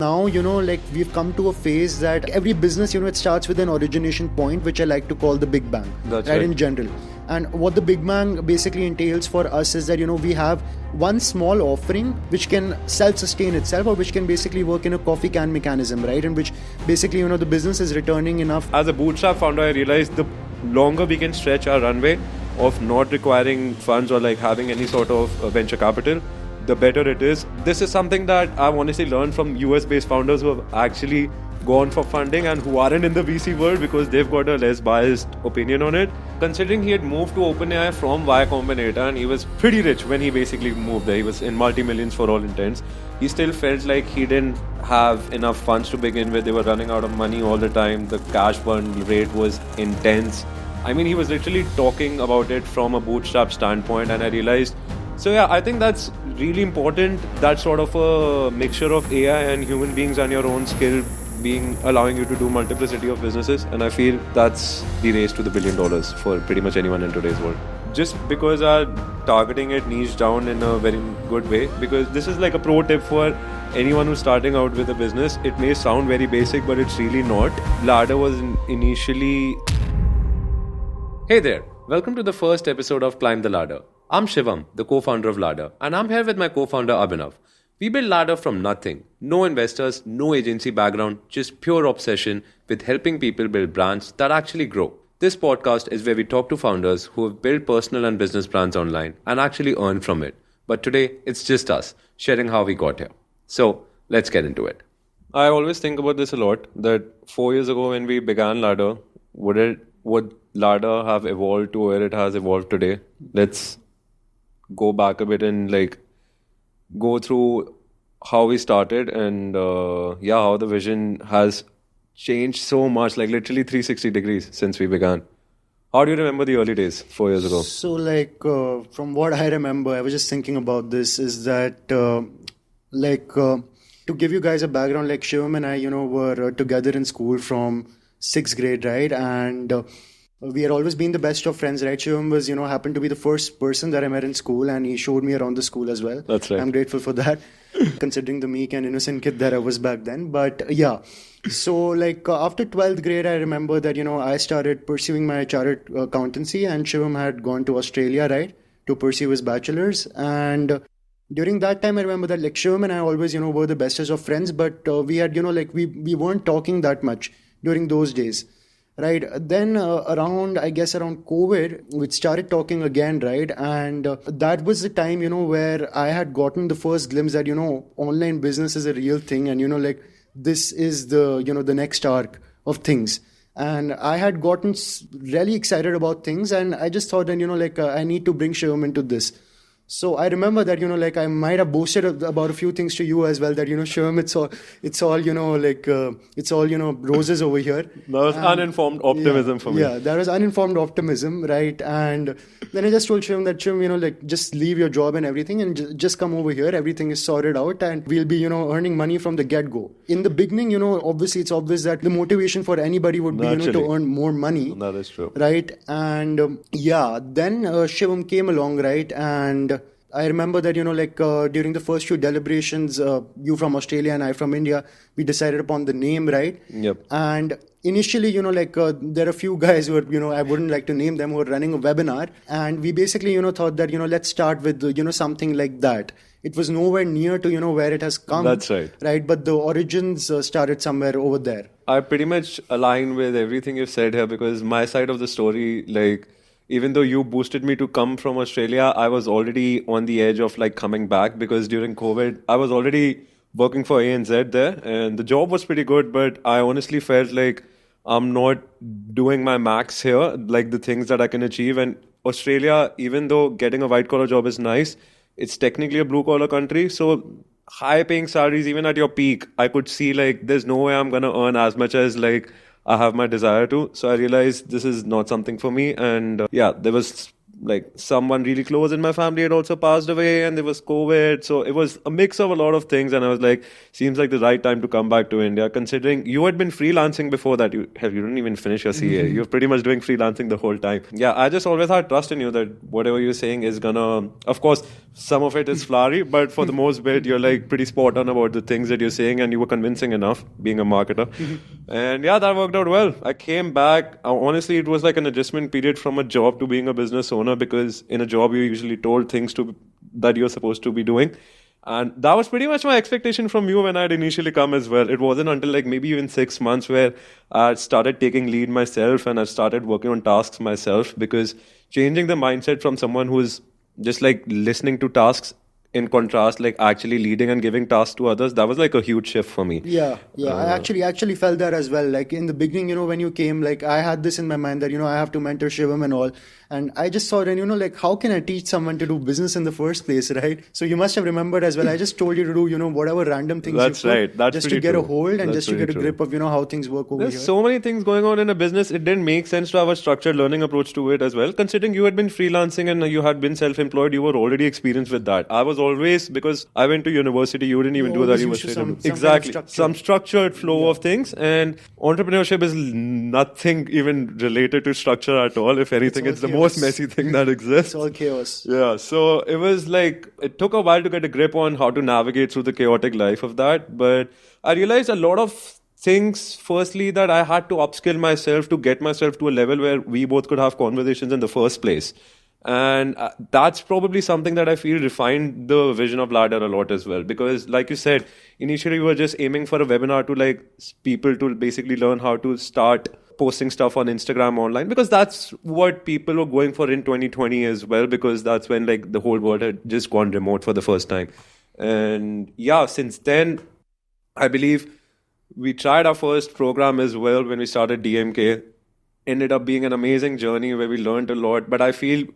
Now, like we've come to a phase that every business, it starts with an origination point, which I like to call the Big Bang, That's right, right. in general. And what the Big Bang basically entails for us is that, we have one small offering which can self-sustain itself, or which can basically work in a coffee can mechanism, right? In which basically, the business is returning enough. As a bootstrap founder, I realized the longer we can stretch our runway of not requiring funds or like having any sort of venture capital, the better it is. This is something that I've honestly learned from US-based founders who have actually gone for funding and who aren't in the VC world because they've got a less biased opinion on it. Considering he had moved to OpenAI from Y Combinator and he was pretty rich when he basically moved there, he was in multi-millions for all intents, he still felt like he didn't have enough funds to begin with. They were running out of money all the time. The cash burn rate was intense. I mean, he was literally talking about it from a bootstrap standpoint, and I realized, so yeah, I think that's really important, that sort of a mixture of AI and human beings and your own skill being allowing you to do multiplicity of businesses. And I feel that's the race to the $1 billion for pretty much anyone in today's world. Just because I'm targeting it niche down in a very good way, because this is like a pro tip for anyone who's starting out with a business. It may sound very basic, but it's really not. Ladder was initially... Hey there, welcome to the first episode of Climb the Ladder. I'm Shivam, the co-founder of Ladder, and I'm here with my co-founder Abhinav. We built Ladder from nothing. No investors, no agency background, just pure obsession with helping people build brands that actually grow. This podcast is where we talk to founders who have built personal and business brands online and actually earn from it. But today, it's just us, sharing how we got here. So, let's get into it. I always think about this a lot, that 4 years ago when we began Ladder, would Ladder have evolved to where it has evolved today? Let's go back a bit and go through how we started and how the vision has changed so much, like literally 360 degrees since we began. How do you remember the early days 4 years ago? So from what I remember, I was just thinking about this, is that to give you guys a background, like Shivam and I, were together in school from 6th grade, right? And we had always been the best of friends, right? Shivam was, happened to be the first person that I met in school, and he showed me around the school as well. That's right. I'm grateful for that, considering the meek and innocent kid that I was back then. But yeah, so after 12th grade, I remember that, I started pursuing my chartered accountancy, and Shivam had gone to Australia, right, to pursue his bachelor's. And during that time, I remember that Shivam and I always, were the bestest of friends, but we had, we weren't talking that much during those days. Right. Then around COVID, we started talking again, right? And that was the time, where I had gotten the first glimpse that, online business is a real thing. And, this is the, the next arc of things. And I had gotten really excited about things. And I just thought that, I need to bring Shivam into this. So I remember that, I might have boasted about a few things to you as well, that, Shivam, it's all, roses over here. That was uninformed optimism for me. Yeah, that was uninformed optimism, right? And then I just told Shivam that, Shivam, just leave your job and everything and just come over here. Everything is sorted out and we'll be, earning money from the get-go. In the beginning, obviously it's obvious that the motivation for anybody would be, to earn more money. That is true. Right? And then Shivam came along, right? And I remember that, during the first few deliberations, you from Australia and I from India, we decided upon the name, right? Yep. And initially, there are a few guys who are, I wouldn't like to name them, who are running a webinar. And we basically, thought that, let's start with, something like that. It was nowhere near to, where it has come. That's right. Right. But the origins started somewhere over there. I pretty much align with everything you've said here, because my side of the story, even though you boosted me to come from Australia, I was already on the edge of coming back, because during COVID, I was already working for ANZ there and the job was pretty good, but I honestly felt like I'm not doing my max here, like the things that I can achieve. And Australia, even though getting a white collar job is nice, it's technically a blue collar country. So high paying salaries, even at your peak, I could see there's no way I'm going to earn as much as I have my desire to. So I realized this is not something for me. And there was like someone really close in my family had also passed away, and there was COVID. So it was a mix of a lot of things. And I was like, seems like the right time to come back to India, considering you had been freelancing before that. You didn't even finish your CA. You're pretty much doing freelancing the whole time. Yeah, I just always had trust in you that whatever you're saying is gonna, of course, some of it is flowery, but for the most bit, you're like pretty spot on about the things that you're saying, and you were convincing enough being a marketer. And yeah, that worked out well. I came back. Honestly, it was like an adjustment period from a job to being a business owner, because in a job you're usually told things that you're supposed to be doing. And that was pretty much my expectation from you when I'd initially come as well. It wasn't until like maybe even 6 months where I started taking lead myself and I started working on tasks myself, because changing the mindset from someone who's just like listening to tasks, in contrast, like actually leading and giving tasks to others, that was like a huge shift for me. Yeah. I actually felt that as well. Like in the beginning, when you came, like I had this in my mind that, I have to mentor Shivam and all. And I just thought, and like, how can I teach someone to do business in the first place, right? So you must have remembered as well. I just told you to do, whatever random things That's you right. That's just to get a hold and just to get a grip of, how things work over here. There's so many things going on in a business. It didn't make sense to have a structured learning approach to it as well. Considering you had been freelancing and you had been self-employed, you were already experienced with that. I was always, because I went to university, you didn't even do that. You were exactly some structured flow of things. And entrepreneurship is nothing even related to structure at all. If anything, it's the most messy thing that exists. It's all chaos. Yeah. So it was like, it took a while to get a grip on how to navigate through the chaotic life of that. But I realized a lot of things, firstly, that I had to upskill myself to get myself to a level where we both could have conversations in the first place. And that's probably something that I feel refined the vision of Ladder a lot as well. Because like you said, initially we were just aiming for a webinar to like people to basically learn how to start posting stuff on Instagram online, because that's what people were going for in 2020 as well, because that's when like the whole world had just gone remote for the first time. And yeah, since then, I believe we tried our first program as well when we started DMK. Ended up being an amazing journey where we learned a lot. But I feel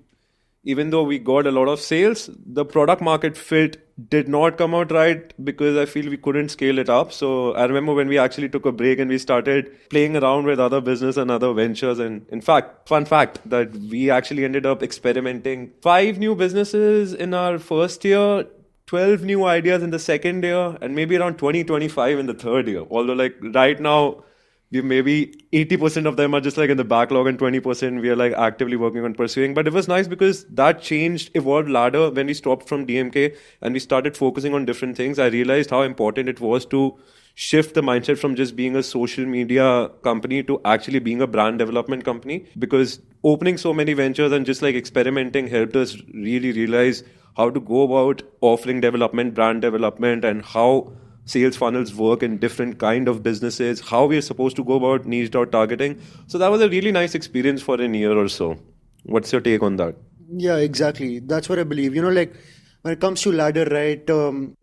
even though we got a lot of sales, the product market fit did not come out right, because I feel we couldn't scale it up. So I remember when we actually took a break and we started playing around with other business and other ventures. And in fact, fun fact that we actually ended up experimenting 5 new businesses in our first year, 12 new ideas in the second year, and maybe around 20-25 in the third year. Although like right now, maybe 80% of them are just like in the backlog and 20% we are like actively working on pursuing. But it was nice because that evolved Ladder when we stopped from DMK and we started focusing on different things. I realized how important it was to shift the mindset from just being a social media company to actually being a brand development company, because opening so many ventures and just like experimenting helped us really realize how to go about offering development, brand development, and how sales funnels work in different kind of businesses, how we are supposed to go about niche targeting. So that was a really nice experience for a year or so. What's your take on that? Yeah, exactly. That's what I believe. Like when it comes to Ladder, right,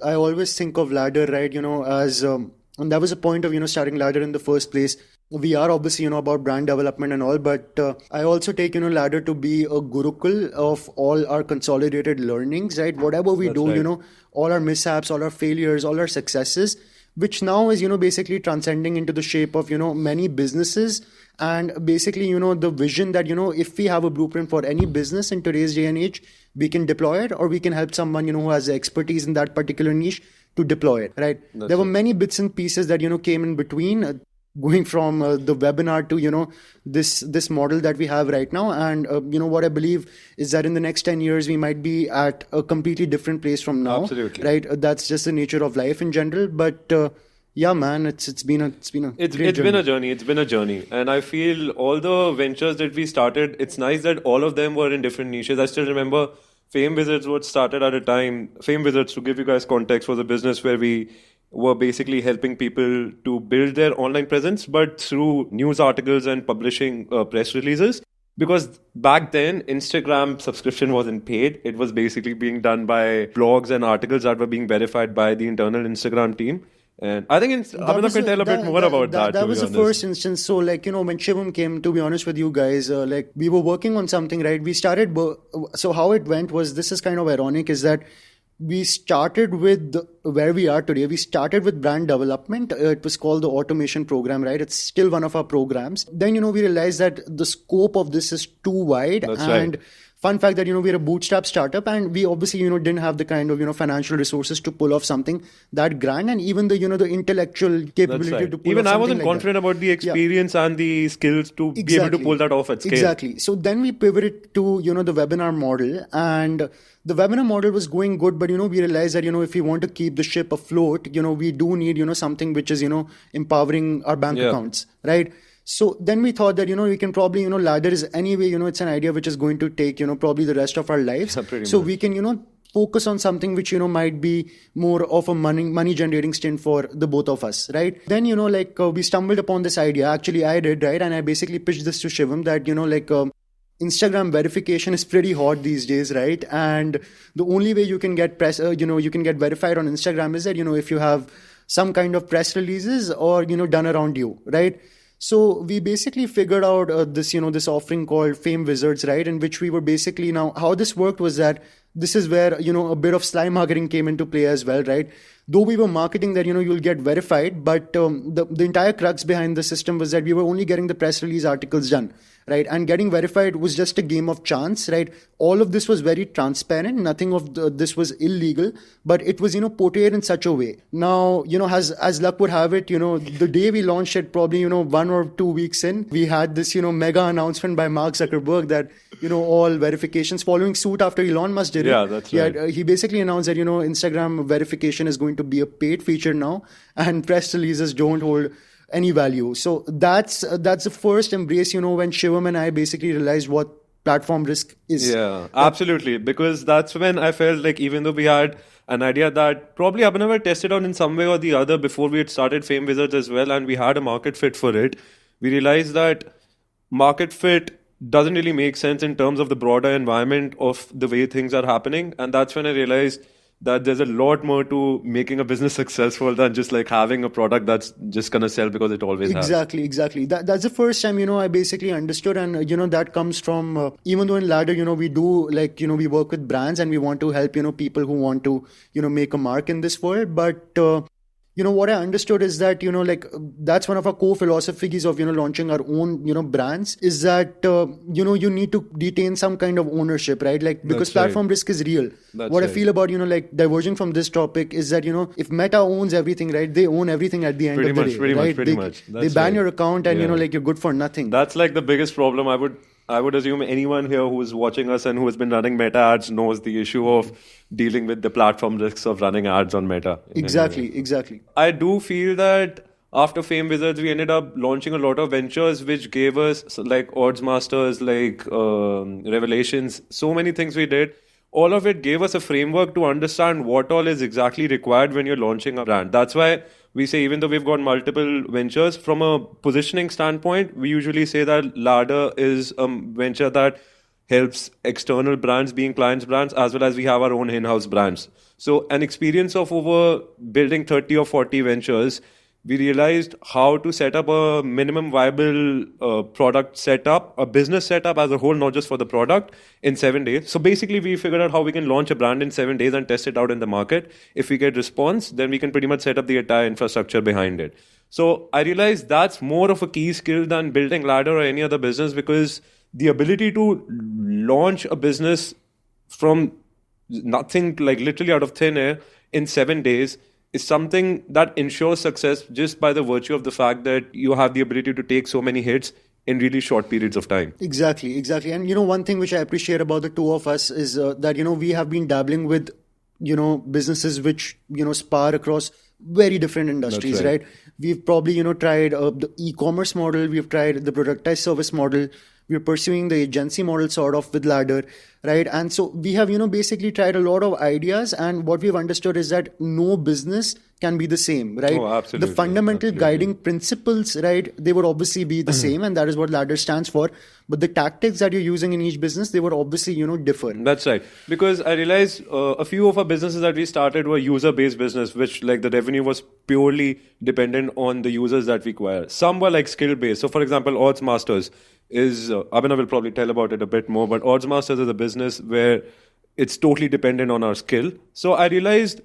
I always think of Ladder, right, as, and that was the point of, starting Ladder in the first place. We are obviously, about brand development and all, but I also take, Ladder to be a gurukul of all our consolidated learnings, right? Whatever we do, right. All our mishaps, all our failures, all our successes, which now is, basically transcending into the shape of, many businesses. And basically, the vision that, if we have a blueprint for any business in today's day and age, we can deploy it, or we can help someone, who has the expertise in that particular niche to deploy it, right? There were many bits and pieces that, came in between, going from the webinar to, this model that we have right now. And, what I believe is that in the next 10 years, we might be at a completely different place from now. Absolutely. Right? That's just the nature of life in general. But yeah, man, it's been a journey. It's been a journey. And I feel all the ventures that we started, it's nice that all of them were in different niches. I still remember Fame Wizards was started at a time. Fame Wizards, to give you guys context, was a business where we were basically helping people to build their online presence, but through news articles and publishing press releases. Because back then, Instagram subscription wasn't paid. It was basically being done by blogs and articles that were being verified by the internal Instagram team. And I think Abhinav can tell a bit more about that. That was the first instance. So, like, when Shivam came, to be honest with you guys, like, we were working on something, right? We started, so how it went was, this is kind of ironic, is that we started with where we are today. We started with brand development. It was called the automation program, right? It's still one of our programs. Then, we realized that the scope of this is too wide. That's and right. fun fact that, we're a bootstrap startup, and we obviously, didn't have the kind of, financial resources to pull off something that grand, and even the, the intellectual That's capability right. to pull Even off I something wasn't like confident that. about the experience and the skills to be able to pull that off at scale. Exactly. So then we pivoted to, the webinar model, and the webinar model was going good, but, we realized that, if we want to keep the ship afloat, we do need, something which is, empowering our bank accounts, right? So then we thought that, we can probably, ladder is anyway, it's an idea which is going to take, probably the rest of our lives. So we can, focus on something which, might be more of a money generating stint for the both of us, right? Then, we stumbled upon this idea. Actually, I did, right? And I basically pitched this to Shivam that, Instagram verification is pretty hot these days, right? And the only way you can get you can get verified on Instagram is that, if you have some kind of press releases or, done around you, right? So we basically figured out this offering called Fame Wizards, right? In which we were basically, now how this worked was that this is where, a bit of slime marketing came into play as well, right? Though we were marketing that, you'll get verified, but the entire crux behind the system was that we were only getting the press release articles done, right? And getting verified was just a game of chance, right? All of this was very transparent. Nothing of this was illegal, but it was, portrayed in such a way. Now, as luck would have it, the day we launched it, probably, 1 or 2 weeks in, we had this, mega announcement by Mark Zuckerberg that, all verifications following suit after Elon Musk did it. Yeah, that's right. He basically announced that, Instagram verification is going to be a paid feature now, and press releases don't hold any value. So that's the first embrace, when Shivam and I basically realized what platform risk is. Yeah, absolutely. Because that's when I felt like, even though we had an idea that probably Abhinav had tested out in some way or the other before we had started Fame Wizards as well, and we had a market fit for it, we realized that market fit doesn't really make sense in terms of the broader environment of the way things are happening. And that's when I realized that there's a lot more to making a business successful than just like having a product that's just going to sell because it always has. Exactly. That's the first time, I basically understood. And, that comes from, even though in Ladder, we do we work with brands and we want to help, people who want to, make a mark in this world. But, what I understood is that, that's one of our core philosophies of, launching our own, brands is that, you need to retain some kind of ownership, right? Like, because platform risk is real. What I feel about, diverging from this topic is that, if Meta owns everything, right? They own everything at the end of the day, Pretty right? much. They ban your account and, you're good for nothing. That's like the biggest problem. I would assume anyone here who is watching us and who has been running Meta ads knows the issue of dealing with the platform risks of running ads on Meta. Exactly. I do feel that after Fame Wizards, we ended up launching a lot of ventures which gave us like Odds Masters, like Revelations, so many things we did. All of it gave us a framework to understand what all is exactly required when you're launching a brand. That's why we say, even though we've got multiple ventures, from a positioning standpoint, we usually say that Ladder is a venture that helps external brands being clients' brands, as well as we have our own in-house brands. So an experience of over building 30 or 40 ventures, we realized how to set up a minimum viable product setup, a business setup as a whole, not just for the product, in 7 days. So basically, we figured out how we can launch a brand in 7 days and test it out in the market. If we get response, then we can pretty much set up the entire infrastructure behind it. So I realized that's more of a key skill than building Ladder or any other business, because the ability to launch a business from nothing, like literally out of thin air, in 7 days is something that ensures success just by the virtue of the fact that you have the ability to take so many hits in really short periods of time. Exactly. And, one thing which I appreciate about the two of us is that, we have been dabbling with, businesses which, spar across very different industries, right? We've probably, tried the e-commerce model. We've tried the productized service model. We're pursuing the agency model sort of with Ladder, right? And so we have, basically tried a lot of ideas, and what we've understood is that no business can be the same, right? Oh, absolutely. The fundamental guiding principles, right, they would obviously be the same, and that is what Ladder stands for. But the tactics that you're using in each business, they would obviously, differ. That's right. Because I realized a few of our businesses that we started were user-based business, which like the revenue was purely dependent on the users that we acquire. Some were like skill-based. So for example, Odds Masters is, Abhinav will probably tell about it a bit more, but Odds Masters is a business where it's totally dependent on our skill. So I realized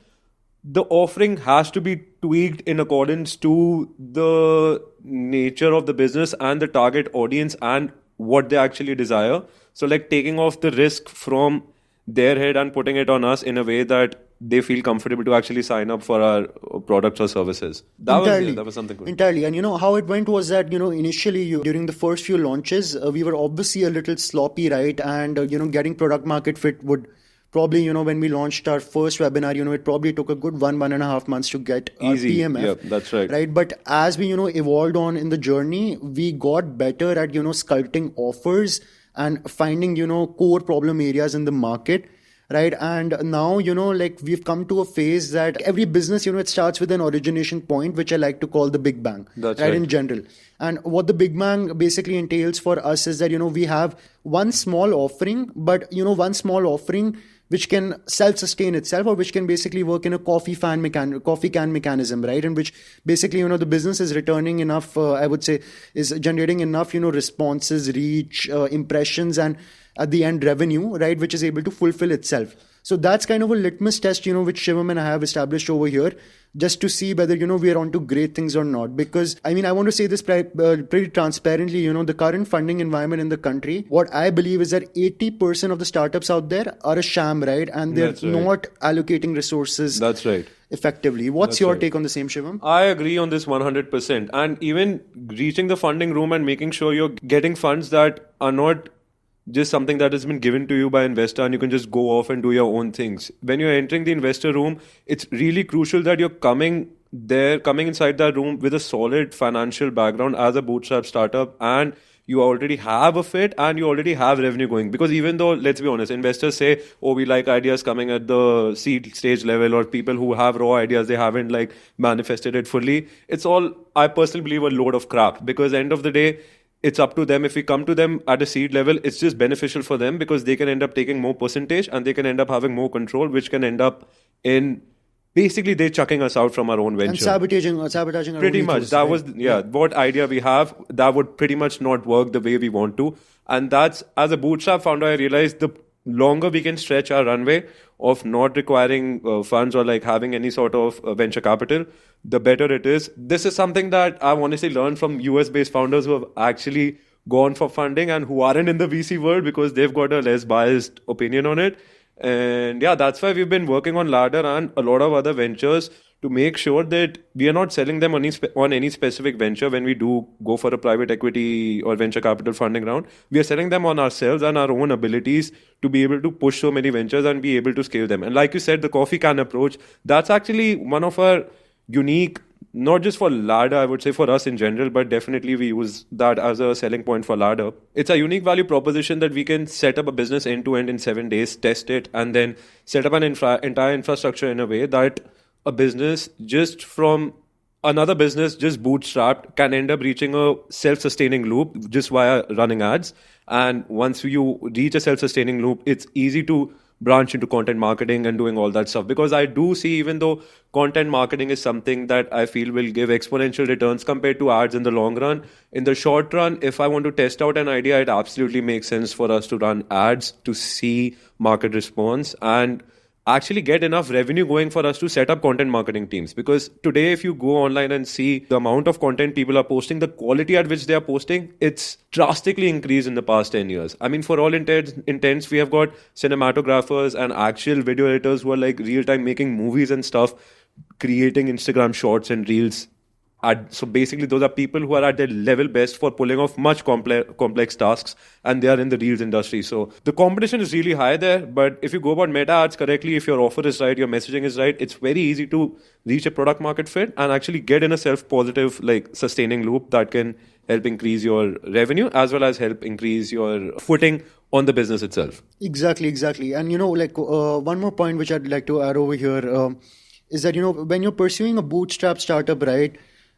the offering has to be tweaked in accordance to the nature of the business and the target audience and what they actually desire. So like taking off the risk from their head and putting it on us in a way that they feel comfortable to actually sign up for our products or services. That was something good. Entirely. And how it went was that, initially during the first few launches, we were obviously a little sloppy, right? And, getting product market fit would probably, when we launched our first webinar, it probably took a good 1.5 months to get Easy. our PMF. Yeah, that's right. Right. But as we, evolved on in the journey, we got better at, sculpting offers and finding, core problem areas in the market. Right. And now, we've come to a phase that every business, it starts with an origination point, which I like to call the Big Bang. That's right. In general. And what the Big Bang basically entails for us is that, we have one small offering, but, one small offering which can self-sustain itself, or which can basically work in a coffee can mechanism, right? In which basically, the business is returning enough, I would say, is generating enough, responses, reach, impressions, and at the end revenue, right? Which is able to fulfill itself. So that's kind of a litmus test, which Shivam and I have established over here, just to see whether, we are onto great things or not. Because, I want to say this pretty transparently, the current funding environment in the country, what I believe is that 80% of the startups out there are a sham, right? And they're not allocating resources. That's right. Effectively. What's your take on the same, Shivam? I agree on this 100%. And even reaching the funding room and making sure you're getting funds that are not just something that has been given to you by investor and you can just go off and do your own things. When you're entering the investor room, it's really crucial that you're coming inside that room with a solid financial background as a bootstrap startup, and you already have a fit and you already have revenue going. Because even though, let's be honest, investors say, oh, we like ideas coming at the seed stage level, or people who have raw ideas, they haven't like manifested it fully. It's all, I personally believe, a load of crap, because end of the day, it's up to them. If we come to them at a seed level, it's just beneficial for them because they can end up taking more percentage and they can end up having more control, which can end up in basically they're chucking us out from our own venture. And sabotaging our pretty own much. ethos, That right? was, what idea we have, that would pretty much not work the way we want to. And that's, as a bootstrap founder, I realized the longer we can stretch our runway of not requiring funds or like having any sort of venture capital, the better it is. This is something that I've honestly learned from US-based founders who have actually gone for funding and who aren't in the VC world, because they've got a less biased opinion on it. And yeah, that's why we've been working on Ladder and a lot of other ventures to make sure that we are not selling them on any specific venture when we do go for a private equity or venture capital funding round. We are selling them on ourselves and our own abilities to be able to push so many ventures and be able to scale them. And like you said, the coffee can approach, that's actually one of our unique, not just for Ladder, I would say for us in general, but definitely we use that as a selling point for Ladder. It's a unique value proposition that we can set up a business end to end in 7 days, test it, and then set up an entire infrastructure in a way that a business just from another business just bootstrapped can end up reaching a self-sustaining loop just via running ads. And once you reach a self-sustaining loop, it's easy to branch into content marketing and doing all that stuff. Because I do see, even though content marketing is something that I feel will give exponential returns compared to ads in the long run, in the short run, if I want to test out an idea, it absolutely makes sense for us to run ads to see market response and actually get enough revenue going for us to set up content marketing teams. Because today, if you go online and see the amount of content people are posting, the quality at which they are posting, it's drastically increased in the past 10 years. I mean, for all intents, we have got cinematographers and actual video editors who are like real time making movies and stuff, creating Instagram shorts and reels. So basically, those are people who are at their level best for pulling off much complex tasks, and they are in the Reels industry. So the competition is really high there. But if you go about meta ads correctly, if your offer is right, your messaging is right, it's very easy to reach a product market fit and actually get in a self-positive, like sustaining loop that can help increase your revenue as well as help increase your footing on the business itself. Exactly. And, one more point which I'd like to add over here is that, when you're pursuing a bootstrap startup, right?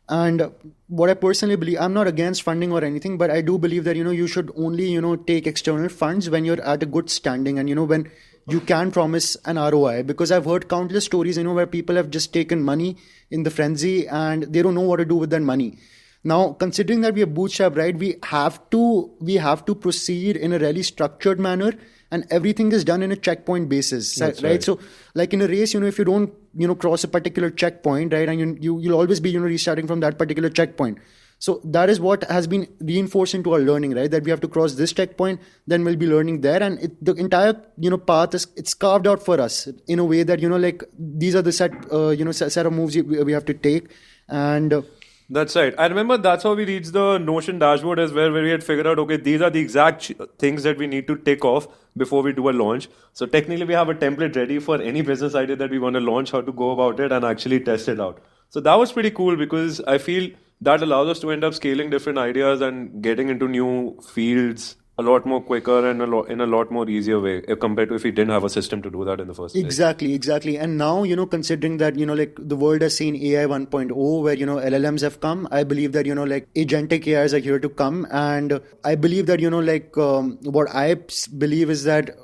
And what I personally believe, I'm not against funding or anything, but I do believe that, you should only, take external funds when you're at a good standing and, when you can promise an ROI. Because I've heard countless stories, where people have just taken money in the frenzy and they don't know what to do with that money. Now, considering that we are bootstrap, right, we have to proceed in a really structured manner, and everything is done in a checkpoint basis. That's right? So like in a race, if you don't, cross a particular checkpoint, right, and you'll always be, restarting from that particular checkpoint. So that is what has been reinforced into our learning, right? That we have to cross this checkpoint, then we'll be learning there, and the entire path it's carved out for us in a way that like these are the set of moves we have to take, and. That's right. I remember that's how we reached the Notion dashboard as well, where we had figured out, okay, these are the exact things that we need to tick off before we do a launch. So technically we have a template ready for any business idea that we want to launch, how to go about it and actually test it out. So that was pretty cool because I feel that allows us to end up scaling different ideas and getting into new fields a lot more quicker and in a lot more easier way compared to if we didn't have a system to do that in the first place. Exactly. And now, considering that, like the world has seen AI 1.0 where, LLMs have come, I believe that, like agentic AIs are here to come. And I believe that, what I believe is that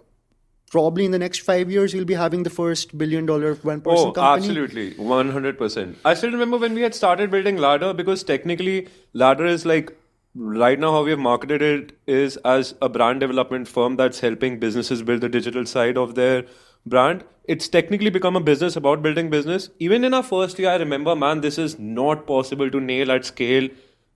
probably in the next 5 years, we'll be having the first $1 billion one-person company. Absolutely. 100%. I still remember when we had started building Ladder, because technically Ladder is like, right now how we have marketed it is as a brand development firm that's helping businesses build the digital side of their brand. It's technically become a business about building business. Even in our first year, I remember, man, this is not possible to nail at scale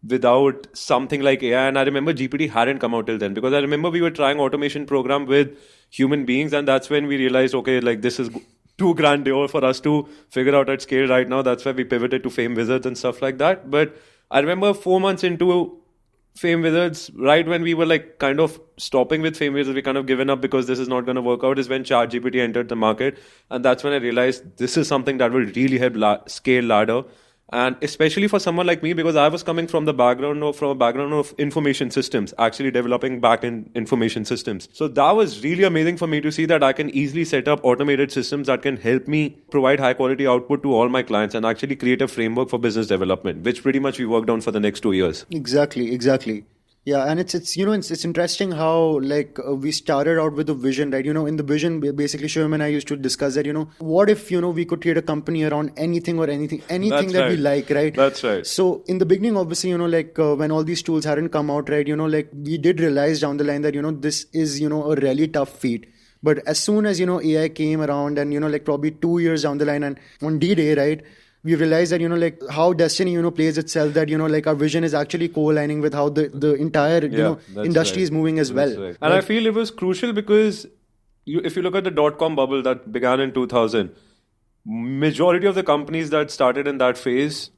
without something like AI. And I remember GPT hadn't come out till then, because I remember we were trying automation program with human beings, and that's when we realized, okay, like this is too grandeur for us to figure out at scale right now. That's why we pivoted to Fame Wizards and stuff like that. But I remember 4 months into Fame Wizards, right when we were like kind of stopping with Fame Wizards, we kind of given up because this is not going to work out, is when ChatGPT entered the market. And that's when I realized this is something that will really help scale Ladder. And especially for someone like me, because I was coming from a background of information systems, actually developing back-end information systems. So that was really amazing for me to see that I can easily set up automated systems that can help me provide high-quality output to all my clients and actually create a framework for business development, which pretty much we worked on for the next 2 years. Exactly. Yeah, and it's interesting how we started out with a vision, right? In the vision, basically Shivam and I used to discuss that, what if we could create a company around anything that we like, right? That's right. So in the beginning, obviously, when all these tools hadn't come out, right? We did realize down the line that this is a really tough feat. But as soon as AI came around, and probably 2 years down the line, and on D-Day, right, we realized that how destiny plays itself, that our vision is actually co-aligning with how the entire industry is moving as well. Right. And I feel it was crucial because if you look at the dot-com bubble that began in 2000, majority of the companies that started in that phase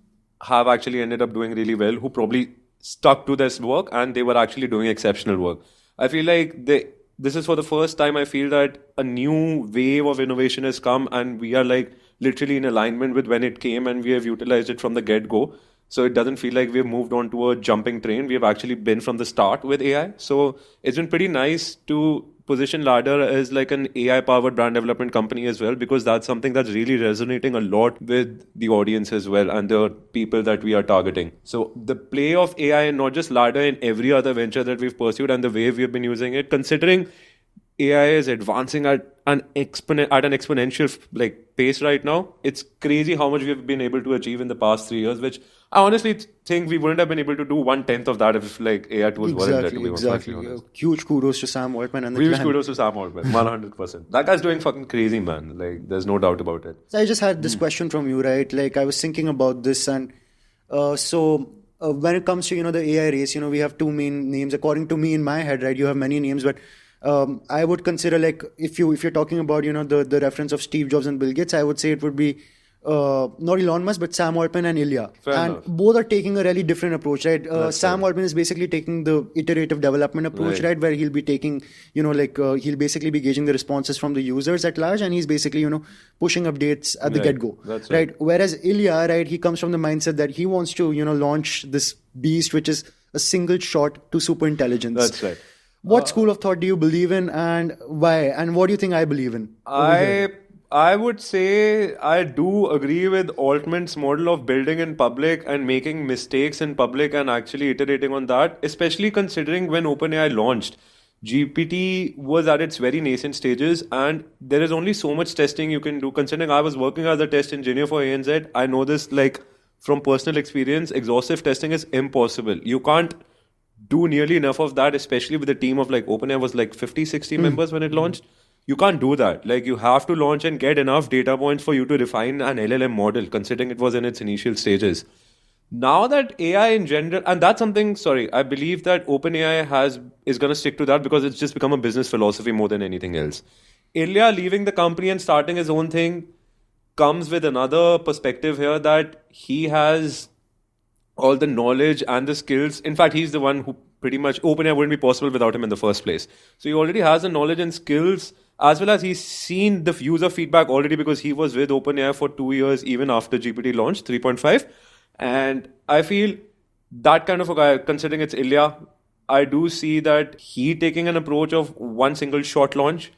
have actually ended up doing really well, who probably stuck to this work and they were actually doing exceptional work. I feel like this is for the first time I feel that a new wave of innovation has come, and we are like literally in alignment with when it came, and we have utilized it from the get-go. So it doesn't feel like we've moved on to a jumping train. We have actually been from the start with AI. So it's been pretty nice to position Ladder as like an AI-powered brand development company as well, because that's something that's really resonating a lot with the audience as well and the people that we are targeting. So the play of AI in not just Ladder, in every other venture that we've pursued and the way we've been using it, considering AI is advancing at an exponential pace right now. It's crazy how much we've been able to achieve in the past 3 years, which I honestly think we wouldn't have been able to do 1/10 of that if AI tools weren't there, to be exactly. Huge kudos to Sam Altman and the Huge kudos to Sam Altman, 100%. That guy's doing fucking crazy, man. There's no doubt about it. So I just had this question from you, right? I was thinking about this, and when it comes to the AI race, we have two main names. According to me, in my head, right, you have many names, but I would consider if you're talking about the reference of Steve Jobs and Bill Gates, I would say it would be not Elon Musk but Sam Altman and Ilya. Fair enough. Both are taking a really different approach, right? Sam Altman is basically taking the iterative development approach, right, where he'll be taking he'll basically be gauging the responses from the users at large, and he's basically pushing updates at the get-go. That's right. Whereas Ilya, right, he comes from the mindset that he wants to launch this beast, which is a single shot to super intelligence. That's right. What school of thought do you believe in, and why? And what do you think I believe in? I would say I do agree with Altman's model of building in public and making mistakes in public and actually iterating on that, especially considering when OpenAI launched. GPT was at its very nascent stages, and there is only so much testing you can do. Considering I was working as a test engineer for ANZ, I know this from personal experience. Exhaustive testing is impossible. You can't do nearly enough of that, especially with a team of OpenAI was 50, 60 members when it launched. You can't do that. You have to launch and get enough data points for you to refine an LLM model, considering it was in its initial stages. Now that AI in general, and that's something, sorry, I believe that OpenAI is going to stick to that because it's just become a business philosophy more than anything else. Ilya leaving the company and starting his own thing comes with another perspective here that he has all the knowledge and the skills. In fact, he's the one who pretty much OpenAI wouldn't be possible without him in the first place. So he already has the knowledge and skills, as well as he's seen the user feedback already because he was with OpenAI for 2 years, even after GPT launched 3.5. And I feel that kind of a guy, considering it's Ilya, I do see that he taking an approach of one single shot launch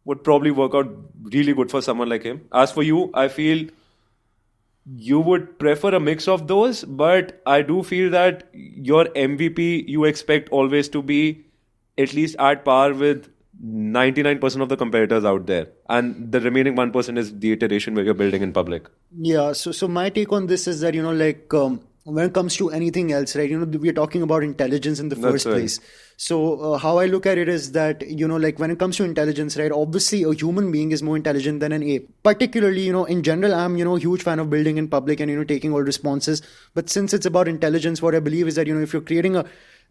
would probably work out really good for someone like him. As for you, I feel you would prefer a mix of those, but I do feel that your MVP you expect always to be at least at par with 99% of the competitors out there. And the remaining 1% is the iteration where you're building in public. Yeah, so my take on this is that, when it comes to anything else, right, we're talking about intelligence in the first right. place. So how I look at it is that, when it comes to intelligence, right, obviously a human being is more intelligent than an ape. Particularly, in general, I'm, a huge fan of building in public and, taking all responses. But since it's about intelligence, what I believe is that, if you're creating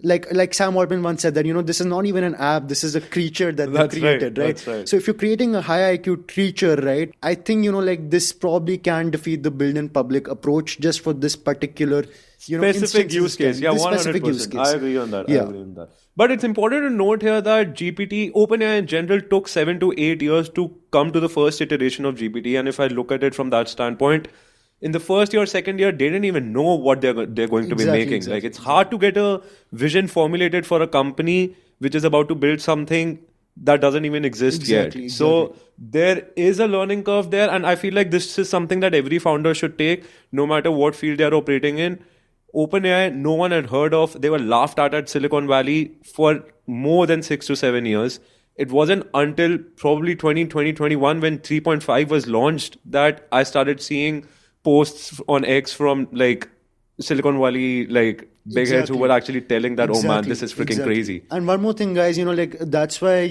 like Sam Altman once said that, this is not even an app, this is a creature that they created, right? That's right. So if you're creating a high IQ creature, right, I think, this probably can defeat the build in public approach just for this particular, specific use case. Yeah, 100%. I agree on that. But it's important to note here that OpenAI in general took 7 to 8 years to come to the first iteration of GPT. And if I look at it from that standpoint, in the first year, second year, they didn't even know what they're going to be making. Exactly. Like, it's hard to get a vision formulated for a company which is about to build something that doesn't even exist yet. So there is a learning curve there, and I feel like this is something that every founder should take, no matter what field they're operating in. OpenAI, no one had heard of. They were laughed at Silicon Valley for more than 6 to 7 years. It wasn't until probably 2021 when 3.5 was launched that I started seeing posts on X from like Silicon Valley, like big heads who were actually telling that, oh man, this is freaking crazy. And one more thing, guys, that's why,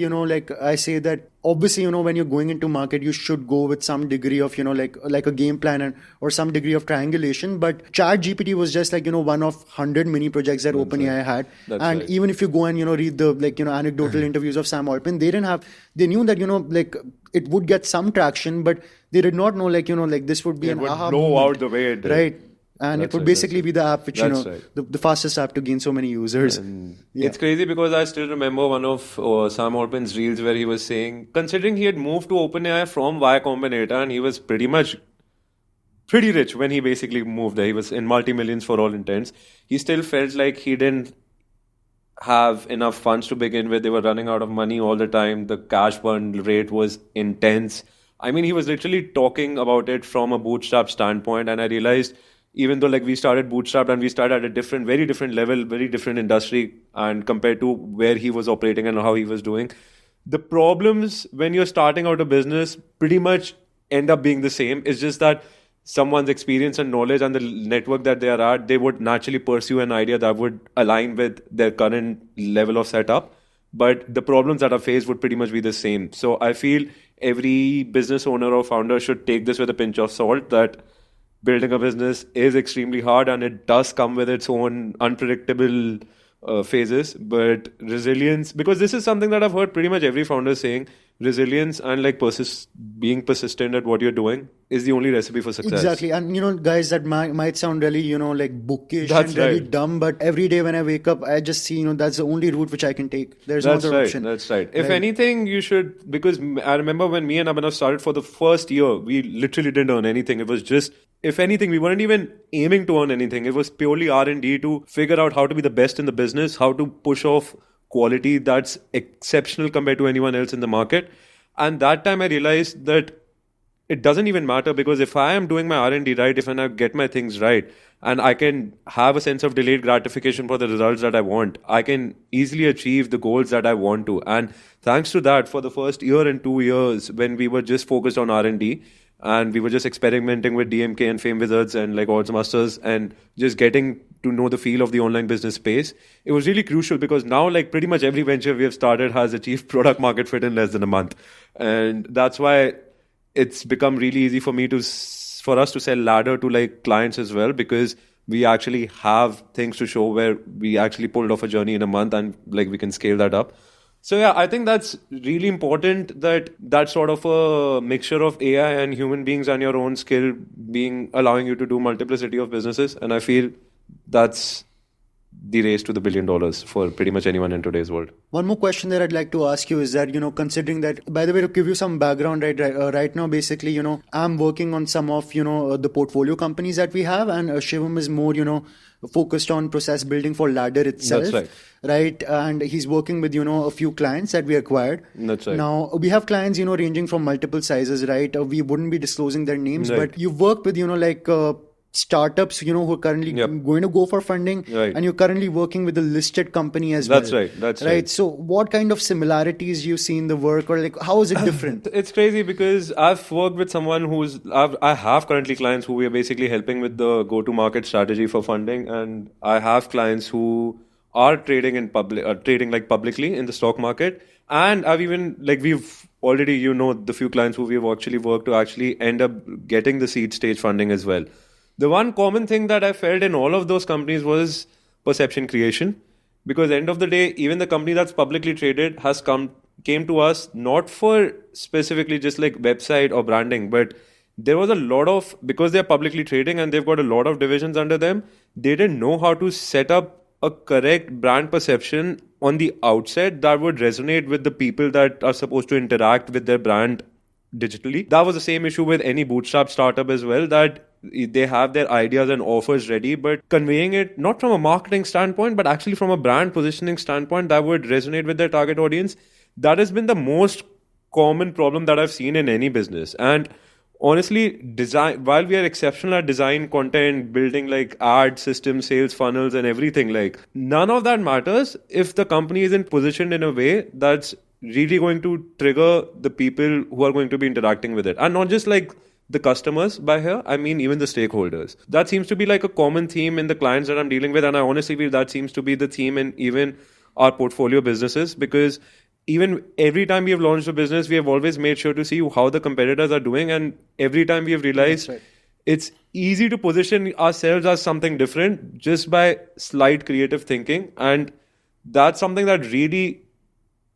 I say that obviously, when you're going into market, you should go with some degree of, like a game plan or some degree of triangulation. But ChatGPT was just like, one of 100 mini projects that OpenAI had. And even if you go and, read the, anecdotal interviews of Sam Altman, they knew that, it would get some traction, but they did not know, this would be it an would aha blow moment, out the way it did. Right. And it would basically be the app which, the fastest app to gain so many users. It's crazy because I still remember one of Sam Altman's reels where he was saying, considering he had moved to OpenAI from Y Combinator and he was pretty rich when he basically moved there. He was in multi-millions for all intents. He still felt like he didn't have enough funds to begin with. They were running out of money all the time. The cash burn rate was intense. I mean, he was literally talking about it from a bootstrap standpoint, and I realized, even though like we started bootstrapped and we started at a very different level, very different industry, and compared to where he was operating and how he was doing, the problems when you're starting out a business pretty much end up being the same. It's just that someone's experience and knowledge and the network that they are at, they would naturally pursue an idea that would align with their current level of setup. But the problems that are faced would pretty much be the same. So I feel every business owner or founder should take this with a pinch of salt, that building a business is extremely hard and it does come with its own unpredictable phases. But resilience, because this is something that I've heard pretty much every founder saying, resilience and like being persistent at what you're doing is the only recipe for success. Exactly. And guys, that might sound really, like bookish and really dumb, but every day when I wake up, I just see, that's the only route which I can take. There's no other option. That's right. If anything, you should, because I remember when me and Abhinav started, for the first year, we literally didn't earn anything. It was just, if anything, we weren't even aiming to earn anything. It was purely R&D to figure out how to be the best in the business, how to push off quality that's exceptional compared to anyone else in the market. And that time I realized that it doesn't even matter, because if I am doing my R&D right, if I get my things right, and I can have a sense of delayed gratification for the results that I want, I can easily achieve the goals that I want to. And thanks to that, for the first year and 2 years, when we were just focused on R&D, and we were just experimenting with DMK and Fame Wizards and like Odds Masters and just getting to know the feel of the online business space, it was really crucial, because now like pretty much every venture we have started has achieved product market fit in less than a month. And that's why it's become really easy for us to sell ladder to like clients as well, because we actually have things to show where we actually pulled off a journey in a month, and like we can scale that up. So yeah, I think that's really important, that sort of a mixture of AI and human beings and your own skill being allowing you to do multiplicity of businesses. And I feel that's the race to the $1 billion for pretty much anyone in today's world. One more question that I'd like to ask you is that, considering that, by the way, to give you some background, right now, basically, I'm working on some of, the portfolio companies that we have, and Shivam is more, focused on process building for Ladder itself. That's right. Right. And he's working with, a few clients that we acquired. That's right. Now, we have clients, ranging from multiple sizes, right? We wouldn't be disclosing their names, Right. but you've worked with, startups, who are currently going to go for funding, Right. and you're currently working with a listed company as That's well. right. That's right. So what kind of similarities you see in the work, or like how is it different? It's crazy because I've worked with someone I have currently clients who we are basically helping with the go-to-market strategy for funding, and I have clients who are trading in publicly in the stock market, and I've even we've already the few clients who we've actually worked to actually end up getting the seed stage funding as well. The one common thing that I felt in all of those companies was perception creation, because end of the day, even the company that's publicly traded came to us not for specifically just like website or branding, but there was a lot of, because they're publicly trading and they've got a lot of divisions under them, they didn't know how to set up a correct brand perception on the outset that would resonate with the people that are supposed to interact with their brand digitally. That was the same issue with any bootstrap startup as well, that they have their ideas and offers ready, but conveying it not from a marketing standpoint, but actually from a brand positioning standpoint that would resonate with their target audience. That has been the most common problem that I've seen in any business. And honestly, design, while we are exceptional at design, content, building like ad systems, sales funnels and everything, like none of that matters if the company isn't positioned in a way that's really going to trigger the people who are going to be interacting with it. And not just like the customers by here, I mean even the stakeholders. That seems to be like a common theme in the clients that I'm dealing with, and I honestly feel that seems to be the theme in even our portfolio businesses, because even every time we have launched a business, we have always made sure to see how the competitors are doing, and every time we have realized it's easy to position ourselves as something different just by slight creative thinking, and that's something that really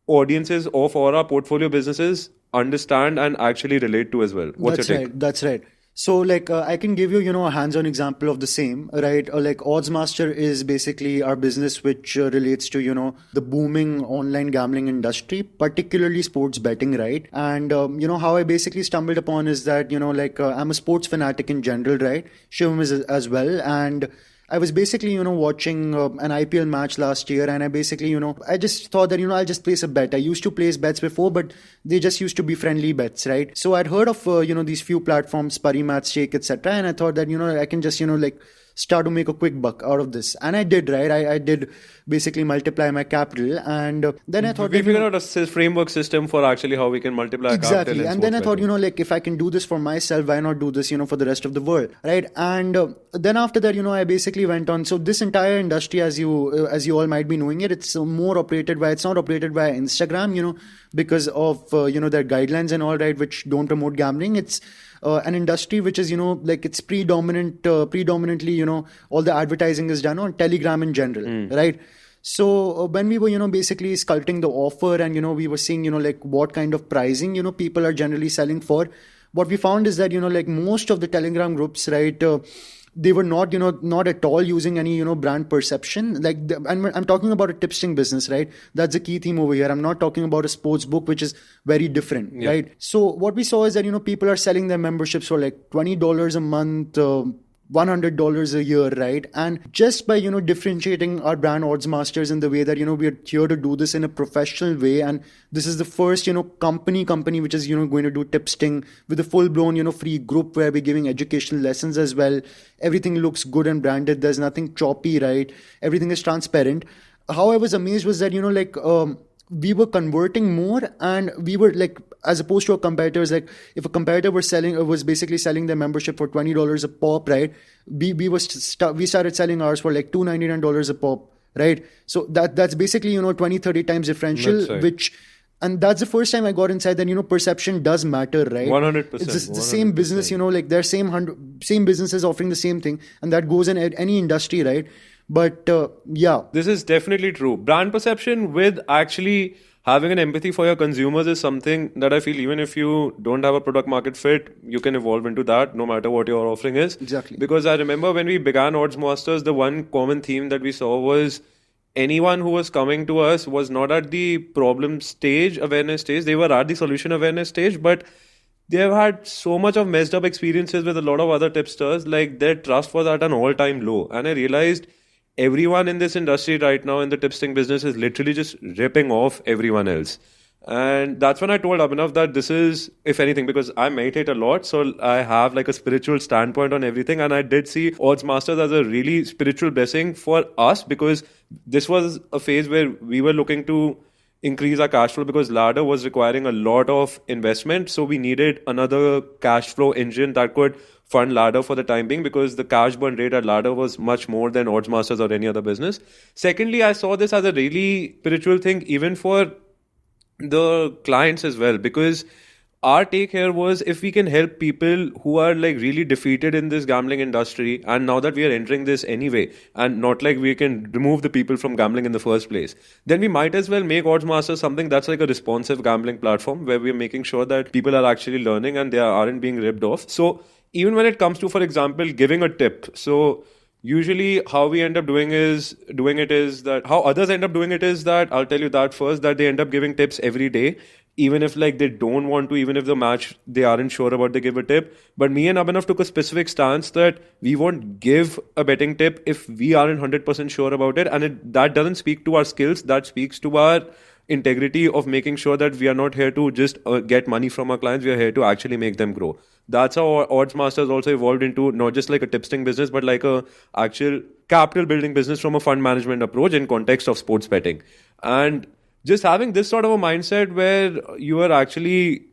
audiences of all our portfolio businesses understand and actually relate to as well. What's your take? That's right. So I can give you, a hands-on example of the same, right? Like Oddsmaster is basically our business which relates to, the booming online gambling industry, particularly sports betting, right? And, how I basically stumbled upon is that, I'm a sports fanatic in general, right? Shivam is as well. And I was basically, watching an IPL match last year, and I basically, I just thought that, I'll just place a bet. I used to place bets before, but they just used to be friendly bets, right? So I'd heard of, these few platforms, Parimat, Stake, etc. And I thought that, I can just, start to make a quick buck out of this. And I did, right? I did basically multiply my capital. And then I thought... We figured out a framework system for actually how we can multiply capital. Exactly. And then I thought, if I can do this for myself, why not do this, for the rest of the world, right? And then after that, I basically went on. So this entire industry, as you all might be knowing it, it's not operated by Instagram, because of, their guidelines and all, right, which don't promote gambling. It's an industry which is, it's predominantly, all the advertising is done on Telegram in general, right? So when we were, basically sculpting the offer and, we were seeing, what kind of pricing, people are generally selling for, what we found is that, most of the Telegram groups, right, they were not, not at all using any, brand perception. I'm talking about a tipsting business, right? That's the key theme over here. I'm not talking about a sports book, which is very different, right? So what we saw is that, people are selling their memberships for like $20 a month, $100 a year, right? And just by, differentiating our brand Oddsmasters in the way that, we are here to do this in a professional way. And this is the first, company which is, going to do tipsting with a full-blown, free group where we're giving educational lessons as well. Everything looks good and branded. There's nothing choppy, right? Everything is transparent. How I was amazed was that, we were converting more, and we were as opposed to our competitors, if a competitor was basically selling their membership for $20 a pop, right? We started selling ours for $299 a pop, right? So that's basically 20-30 times differential, Right. which And that's the first time I got inside that, perception does matter, right? 100%. It's the same business, like there are same businesses offering the same thing, and that goes in any industry, right? But yeah. This is definitely true. Brand perception with actually having an empathy for your consumers is something that I feel even if you don't have a product market fit, you can evolve into that no matter what your offering is. Exactly. Because I remember when we began Odds Masters, the one common theme that we saw was anyone who was coming to us was not at the problem stage, awareness stage. They were at the solution awareness stage, but they have had so much of messed up experiences with a lot of other tipsters. Like their trust was at an all-time low. And I realized everyone in this industry right now in the tipsting business is literally just ripping off everyone else. And that's when I told Abhinav that this is, if anything, because I meditate a lot, so I have like a spiritual standpoint on everything. And I did see Odds Masters as a really spiritual blessing for us because this was a phase where we were looking to increase our cash flow because Ladder was requiring a lot of investment. So we needed another cash flow engine that could fund Ladder for the time being because the cash burn rate at Ladder was much more than Odds Masters or any other business. Secondly, I saw this as a really spiritual thing even for the clients as well, because our take here was if we can help people who are like really defeated in this gambling industry, and now that we are entering this anyway, and not like we can remove the people from gambling in the first place, then we might as well make Odds Masters something that's like a responsive gambling platform where we're making sure that people are actually learning and they aren't being ripped off. So even when it comes to, for example, giving a tip, so usually how we end up doing it is that how others end up doing it is that I'll tell you that first, that they end up giving tips every day, even if like they don't want to, even if the match they aren't sure about, they give a tip. But me and Abhinav took a specific stance that we won't give a betting tip if we aren't 100% sure about it, and that doesn't speak to our skills, that speaks to our integrity of making sure that we are not here to just get money from our clients, we are here to actually make them grow. That's how Odds Masters also evolved into not just like a tipsting business, but like a actual capital building business from a fund management approach in context of sports betting. And just having this sort of a mindset where you are actually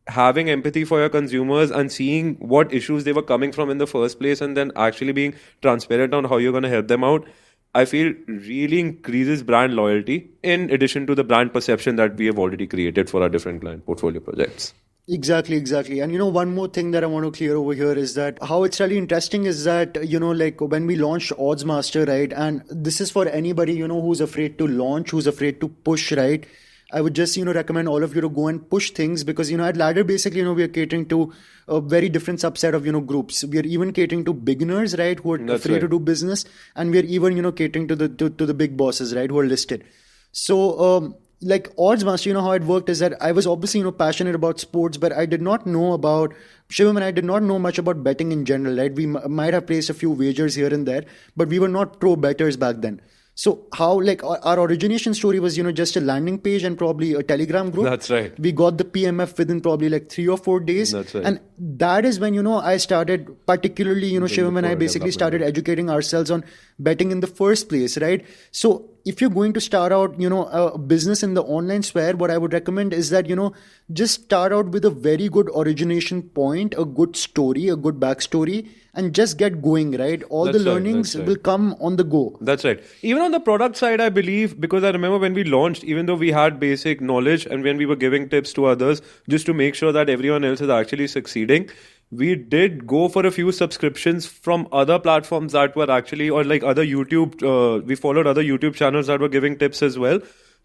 having empathy for your consumers and seeing what issues they were coming from in the first place and then actually being transparent on how you're going to help them out, I feel really increases brand loyalty in addition to the brand perception that we have already created for our different client portfolio projects. Exactly. And one more thing that I want to clear over here is that how it's really interesting is that, like when we launched Odds Master, right? And this is for anybody, who's afraid to launch, who's afraid to push, right? I would just, recommend all of you to go and push things because, at Ladder, basically, we are catering to a very different subset of, groups. We are even catering to beginners, right? Who are afraid to do business. And we are even, catering to the big bosses, right? Who are listed. So, like Odds Master, how it worked is that I was obviously, passionate about sports, but I did not know about Shivam and I did not know much about betting in general, right? We might have placed a few wagers here and there, but we were not pro bettors back then. So how, like our origination story was, just a landing page and probably a Telegram group. That's right. We got the PMF within probably like 3 or 4 days. That's right. And that is when, I started, particularly, Shivam and I basically started educating ourselves on betting in the first place, right? So if you're going to start out, a business in the online sphere, what I would recommend is that, just start out with a very good origination point, a good story, a good backstory, and just get going, right? All the learnings will come on the go. That's right. Even on the product side, I believe, because I remember when we launched, even though we had basic knowledge and when we were giving tips to others, just to make sure that everyone else is actually succeeding, we did go for a few subscriptions from other platforms that were actually, or like other YouTube, we followed other YouTube channels that were giving tips as well,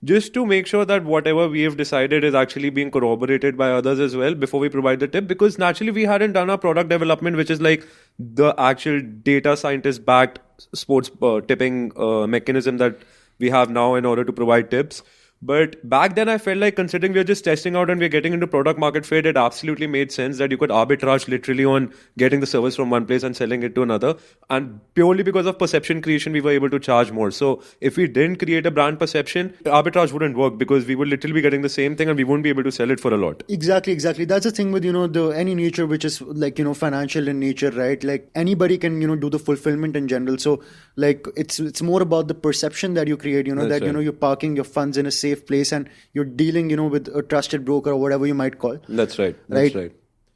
just to make sure that whatever we have decided is actually being corroborated by others as well before we provide the tip, because naturally we hadn't done our product development, which is like the actual data scientist backed sports tipping mechanism that we have now in order to provide tips. But back then I felt like, considering we are just testing out and we're getting into product market fit, it absolutely made sense that you could arbitrage literally on getting the service from one place and selling it to another. And purely because of perception creation, we were able to charge more. So if we didn't create a brand perception, arbitrage wouldn't work because we would literally be getting the same thing and we wouldn't be able to sell it for a lot. Exactly. That's the thing with, any nature which is like, financial in nature, right? Like anybody can, do the fulfillment in general. So like it's more about the perception that you create, that, right. You're parking your funds in a safe place and you're dealing, with a trusted broker or whatever you might call. That's right. Yeah.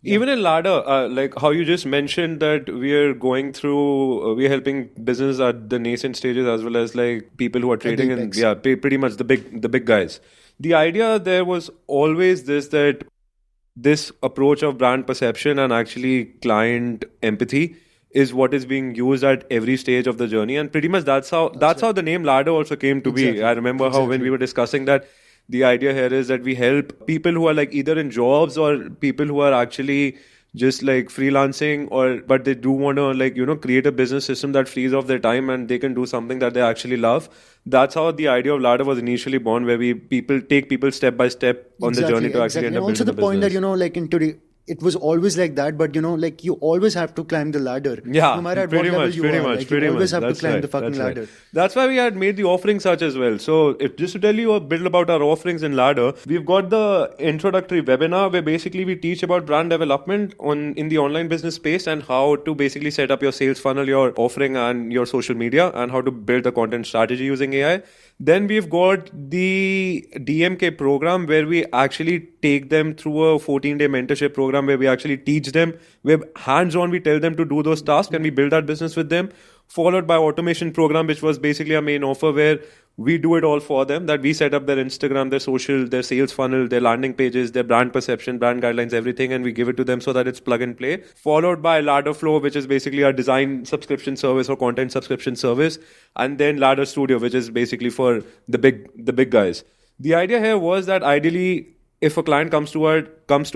Even in Ladder, like how you just mentioned that we are going through, we're helping business at the nascent stages as well as like people who are trading in, pretty much the big guys. The idea there was always this approach of brand perception and actually client empathy is what is being used at every stage of the journey, and pretty much that's how the name ladder also came to be. I remember how when we were discussing that, the idea here is that we help people who are like either in jobs or people who are actually just like freelancing, or but they do want to like create a business system that frees off their time and they can do something that they actually love. That's how the idea of ladder was initially born, where we people take people step by step on the journey to actually end up and also building the a point that business. like in today it was always like that, but like you always have to climb the ladder. Yeah, no matter at pretty what level much, you pretty are, much, like, pretty you always much. have That's to climb right, the fucking that's right. ladder. That's why we had made the offering such as well. So, just to tell you a bit about our offerings in Ladder, we've got the introductory webinar where basically we teach about brand development in the online business space and how to basically set up your sales funnel, your offering, and your social media, and how to build a content strategy using AI. Then we've got the DMK program where we actually take them through a 14-day mentorship program where we actually teach them, where hands-on we tell them to do those tasks and we build that business with them. Followed by automation program, which was basically our main offer where we do it all for them, that we set up their Instagram, their social, their sales funnel, their landing pages, their brand perception, brand guidelines, everything, and we give it to them so that it's plug and play. Followed by Ladder Flow, which is basically our design subscription service or content subscription service, and then Ladder Studio, which is basically for the big guys. The idea here was that ideally, if a client comes to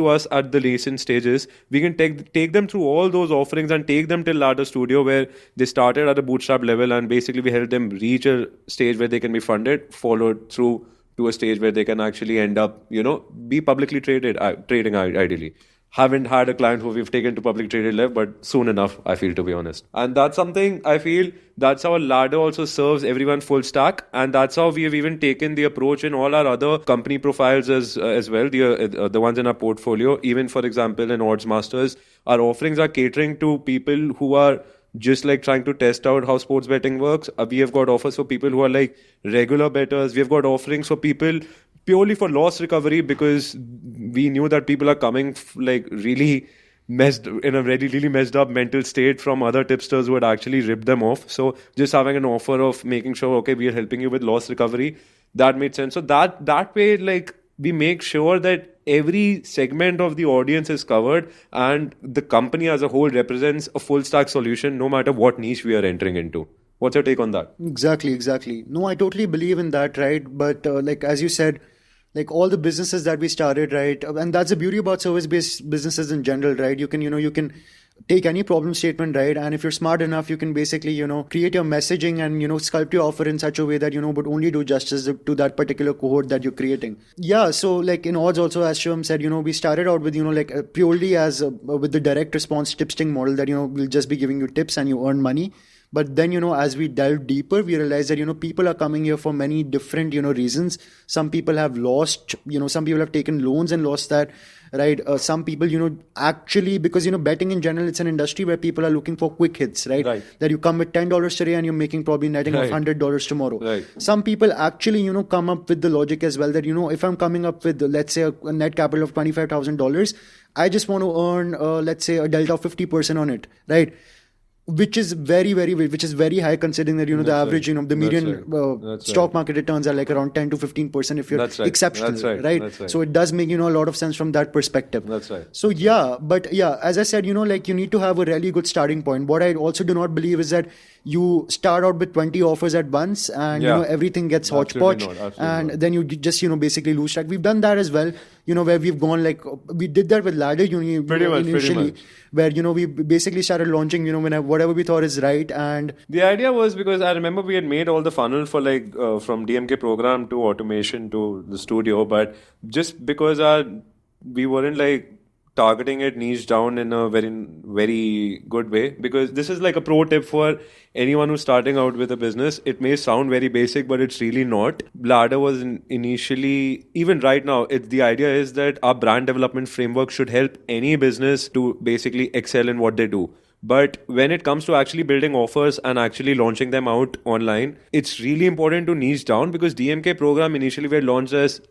us at the nascent stages, we can take them through all those offerings and take them till Ladder Studio, where they started at a bootstrap level, and basically we help them reach a stage where they can be funded, followed through to a stage where they can actually end up, be publicly trading ideally. Haven't had a client who we've taken to public traded level, but soon enough, I feel, to be honest. And that's something I feel that's how Ladder also serves everyone full stack. And that's how we have even taken the approach in all our other company profiles as well, the ones in our portfolio. Even, for example, in Odds Masters, our offerings are catering to people who are just like trying to test out how sports betting works. We have got offers for people who are like regular bettors. We have got offerings for people purely for loss recovery, because we knew that people are coming like really messed in a really messed up mental state from other tipsters who had actually ripped them off. So just having an offer of making sure, okay, we are helping you with loss recovery, that made sense. So that way, like, we make sure that every segment of the audience is covered and the company as a whole represents a full stack solution, no matter what niche we are entering into. What's your take on that? Exactly. No, I totally believe in that, right? But like as you said, like all the businesses that we started, right? And that's the beauty about service-based businesses in general, right? You can take any problem statement, right? And if you're smart enough, you can basically, create your messaging and, sculpt your offer in such a way that, would only do justice to that particular cohort that you're creating. Yeah. So like in Odds also, as Shivam said, we started out with, purely as with the direct response tipsting model that, we'll just be giving you tips and you earn money. But then, as we delve deeper, we realize that, people are coming here for many different, reasons. Some people have lost, some people have taken loans and lost that, right? Some people, actually, because, betting in general, it's an industry where people are looking for quick hits, right? That you come with $10 today and you're making probably netting of $100 tomorrow. Right. Some people actually, come up with the logic as well that, if I'm coming up with, let's say, a net capital of $25,000, I just want to earn, let's say, a delta of 50% on it, right? Which is very high, considering that the average, the median stock market returns are like around 10 to 15% if you're exceptional, right? So it does make a lot of sense from that perspective. That's right. So as I said, like you need to have a really good starting point. What I also do not believe is that you start out with 20 offers at once and everything gets hodgepodge, and then you just basically lose track. We've done that as well, where we've gone like we did that with Ladder initially, where we basically started launching whatever we thought is right. And the idea was because I remember we had made all the funnel for like from DMK program to automation to the studio, but just because we weren't like targeting it niche down in a very good way, because this is like a pro tip for anyone who's starting out with a business. It may sound very basic, but it's really not. Ladder was initially, even right now, the idea is that our brand development framework should help any business to basically excel in what they do. But when it comes to actually building offers and actually launching them out online, it's really important to niche down, because DMK program initially were launched as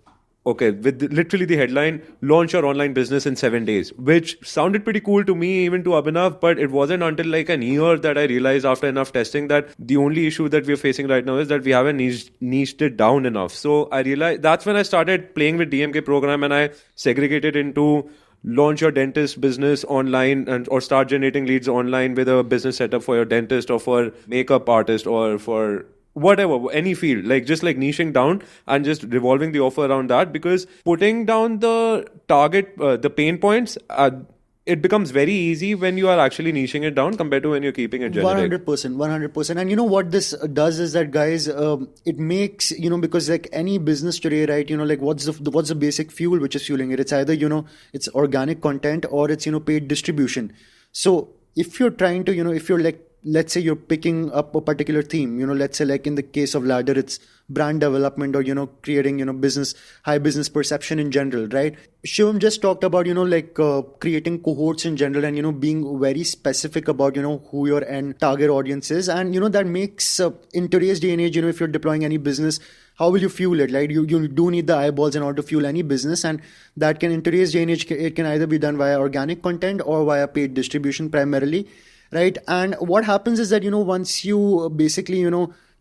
okay, with literally the headline, launch your online business in 7 days, which sounded pretty cool to me, even to Abhinav, but it wasn't until like an year that I realized after enough testing that the only issue that we're facing right now is that we haven't niched it down enough. So I realized that's when I started playing with DMK program, and I segregated into launch your dentist business online or start generating leads online with a business setup for your dentist or for makeup artist or for whatever, any field, like just like niching down and just revolving the offer around that, because putting down the target, the pain points, it becomes very easy when you are actually niching it down compared to when you're keeping it generic. 100%, 100%. And you know what this does is that, guys, it makes, because like any business today, right, like what's the basic fuel which is fueling it? It's either, it's organic content or it's, paid distribution. So if you're trying to, if you're like, let's say you're picking up a particular theme, let's say like in the case of Ladder, it's brand development or, creating, high business perception in general, right? Shivam just talked about, like creating cohorts in general and, being very specific about, who your end target audience is. And, that makes in today's day and age, if you're deploying any business, how will you fuel it, right? You do need the eyeballs in order to fuel any business. And that can, in today's day and age, it can either be done via organic content or via paid distribution primarily. Right. And what happens is that, once you basically,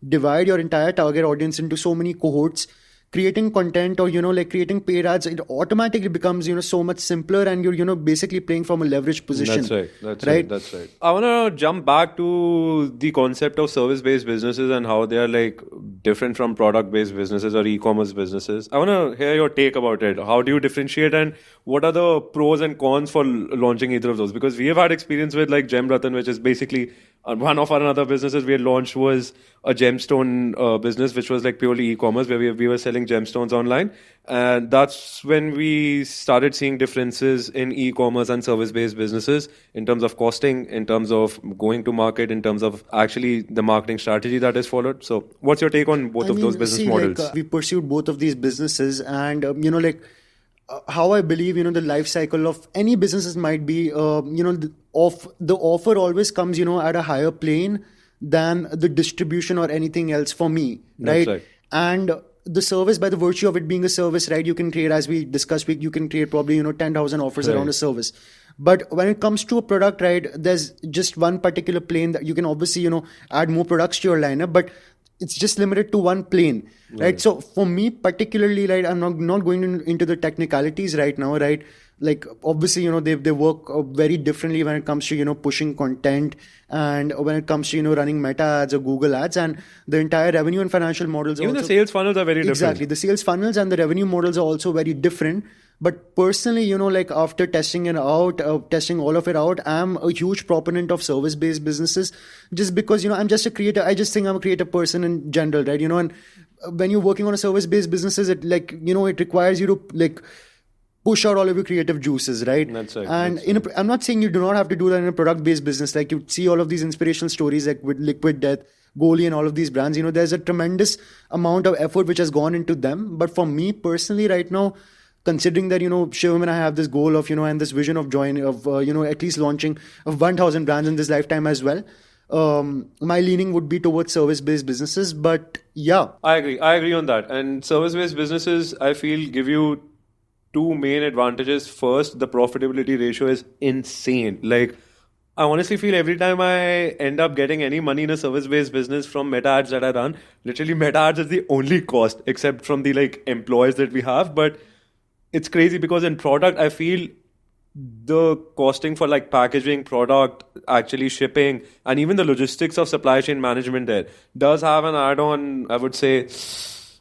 divide your entire target audience into so many cohorts, creating content or, like creating paid ads, it automatically becomes, so much simpler and you're, basically playing from a leveraged position. That's right. I want to jump back to the concept of service-based businesses and how they are like different from product-based businesses or e-commerce businesses. I want to hear your take about it. How do you differentiate and what are the pros and cons for launching either of those? Because we have had experience with like Gem Ratan, which is basically one of our other businesses we had launched was a gemstone business, which was like purely e-commerce where we were selling gemstones online. And that's when we started seeing differences in e-commerce and service-based businesses in terms of costing, in terms of going to market, in terms of actually the marketing strategy that is followed. So what's your take on both of those business models? Like, we pursued both of these businesses and, how I believe, the life cycle of any businesses might be, the offer always comes, at a higher plane than the distribution or anything else for me, right? That's right. And the service, by the virtue of it being a service, right, you can create, as we discussed, you can create probably, 10,000 offers around a service. But when it comes to a product, right, there's just one particular plane that you can obviously, add more products to your lineup, but it's just limited to one plane, right? So for me particularly, right, I'm not going into the technicalities right now, right? Like obviously, they work very differently when it comes to, pushing content and when it comes to, running meta ads or Google ads, and the entire revenue and financial models. Even the sales funnels are very different. Exactly. The sales funnels and the revenue models are also very different. But personally, like after testing it out, testing all of it out, I'm a huge proponent of service-based businesses just because, I'm just a creator. I just think I'm a creative person in general, right? And when you're working on a service-based businesses, it like, it requires you to like push out all of your creative juices, right? That's right. And I'm not saying you do not have to do that in a product-based business. Like you see all of these inspirational stories like with Liquid Death, Goli and all of these brands, there's a tremendous amount of effort which has gone into them. But for me personally right now, considering that, Shivam and I have this goal of, and this vision of at least launching of 1,000 brands in this lifetime as well. My leaning would be towards service-based businesses, but yeah. I agree on that. And service-based businesses, I feel, give you two main advantages. First, the profitability ratio is insane. Like, I honestly feel every time I end up getting any money in a service-based business from meta ads that I run, literally meta ads is the only cost except from the like employees that we have. But it's crazy because in product, I feel the costing for like packaging, product, actually shipping, and even the logistics of supply chain management there does have an add-on, I would say,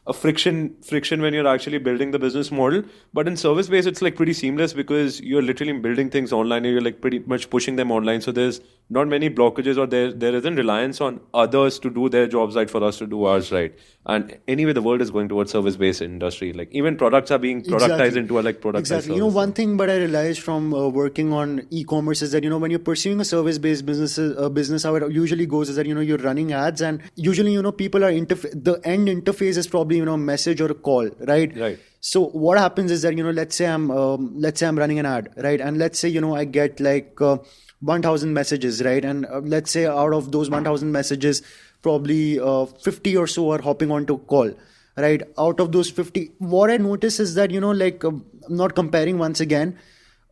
a friction when you're actually building the business model. But in service based, it's like pretty seamless because you're literally building things online and you're like pretty much pushing them online. So there's not many blockages or there isn't reliance on others to do their jobs right for us to do ours right. And anyway, the world is going towards service based industry. Like even products are being productized into a like productized Exactly. service. One thing, but I realized from working on e-commerce is that, when you're pursuing a service-based business, how it usually goes is that, you're running ads and usually, people are the end interface is probably, a message or a call, right? Right. So what happens is that, let's say I'm running an ad, right? And let's say, I get like 1,000 messages, right? And let's say out of those 1,000 messages, probably 50 or so are hopping onto a call. right? Out of those 50, what I notice is that, I'm not comparing once again.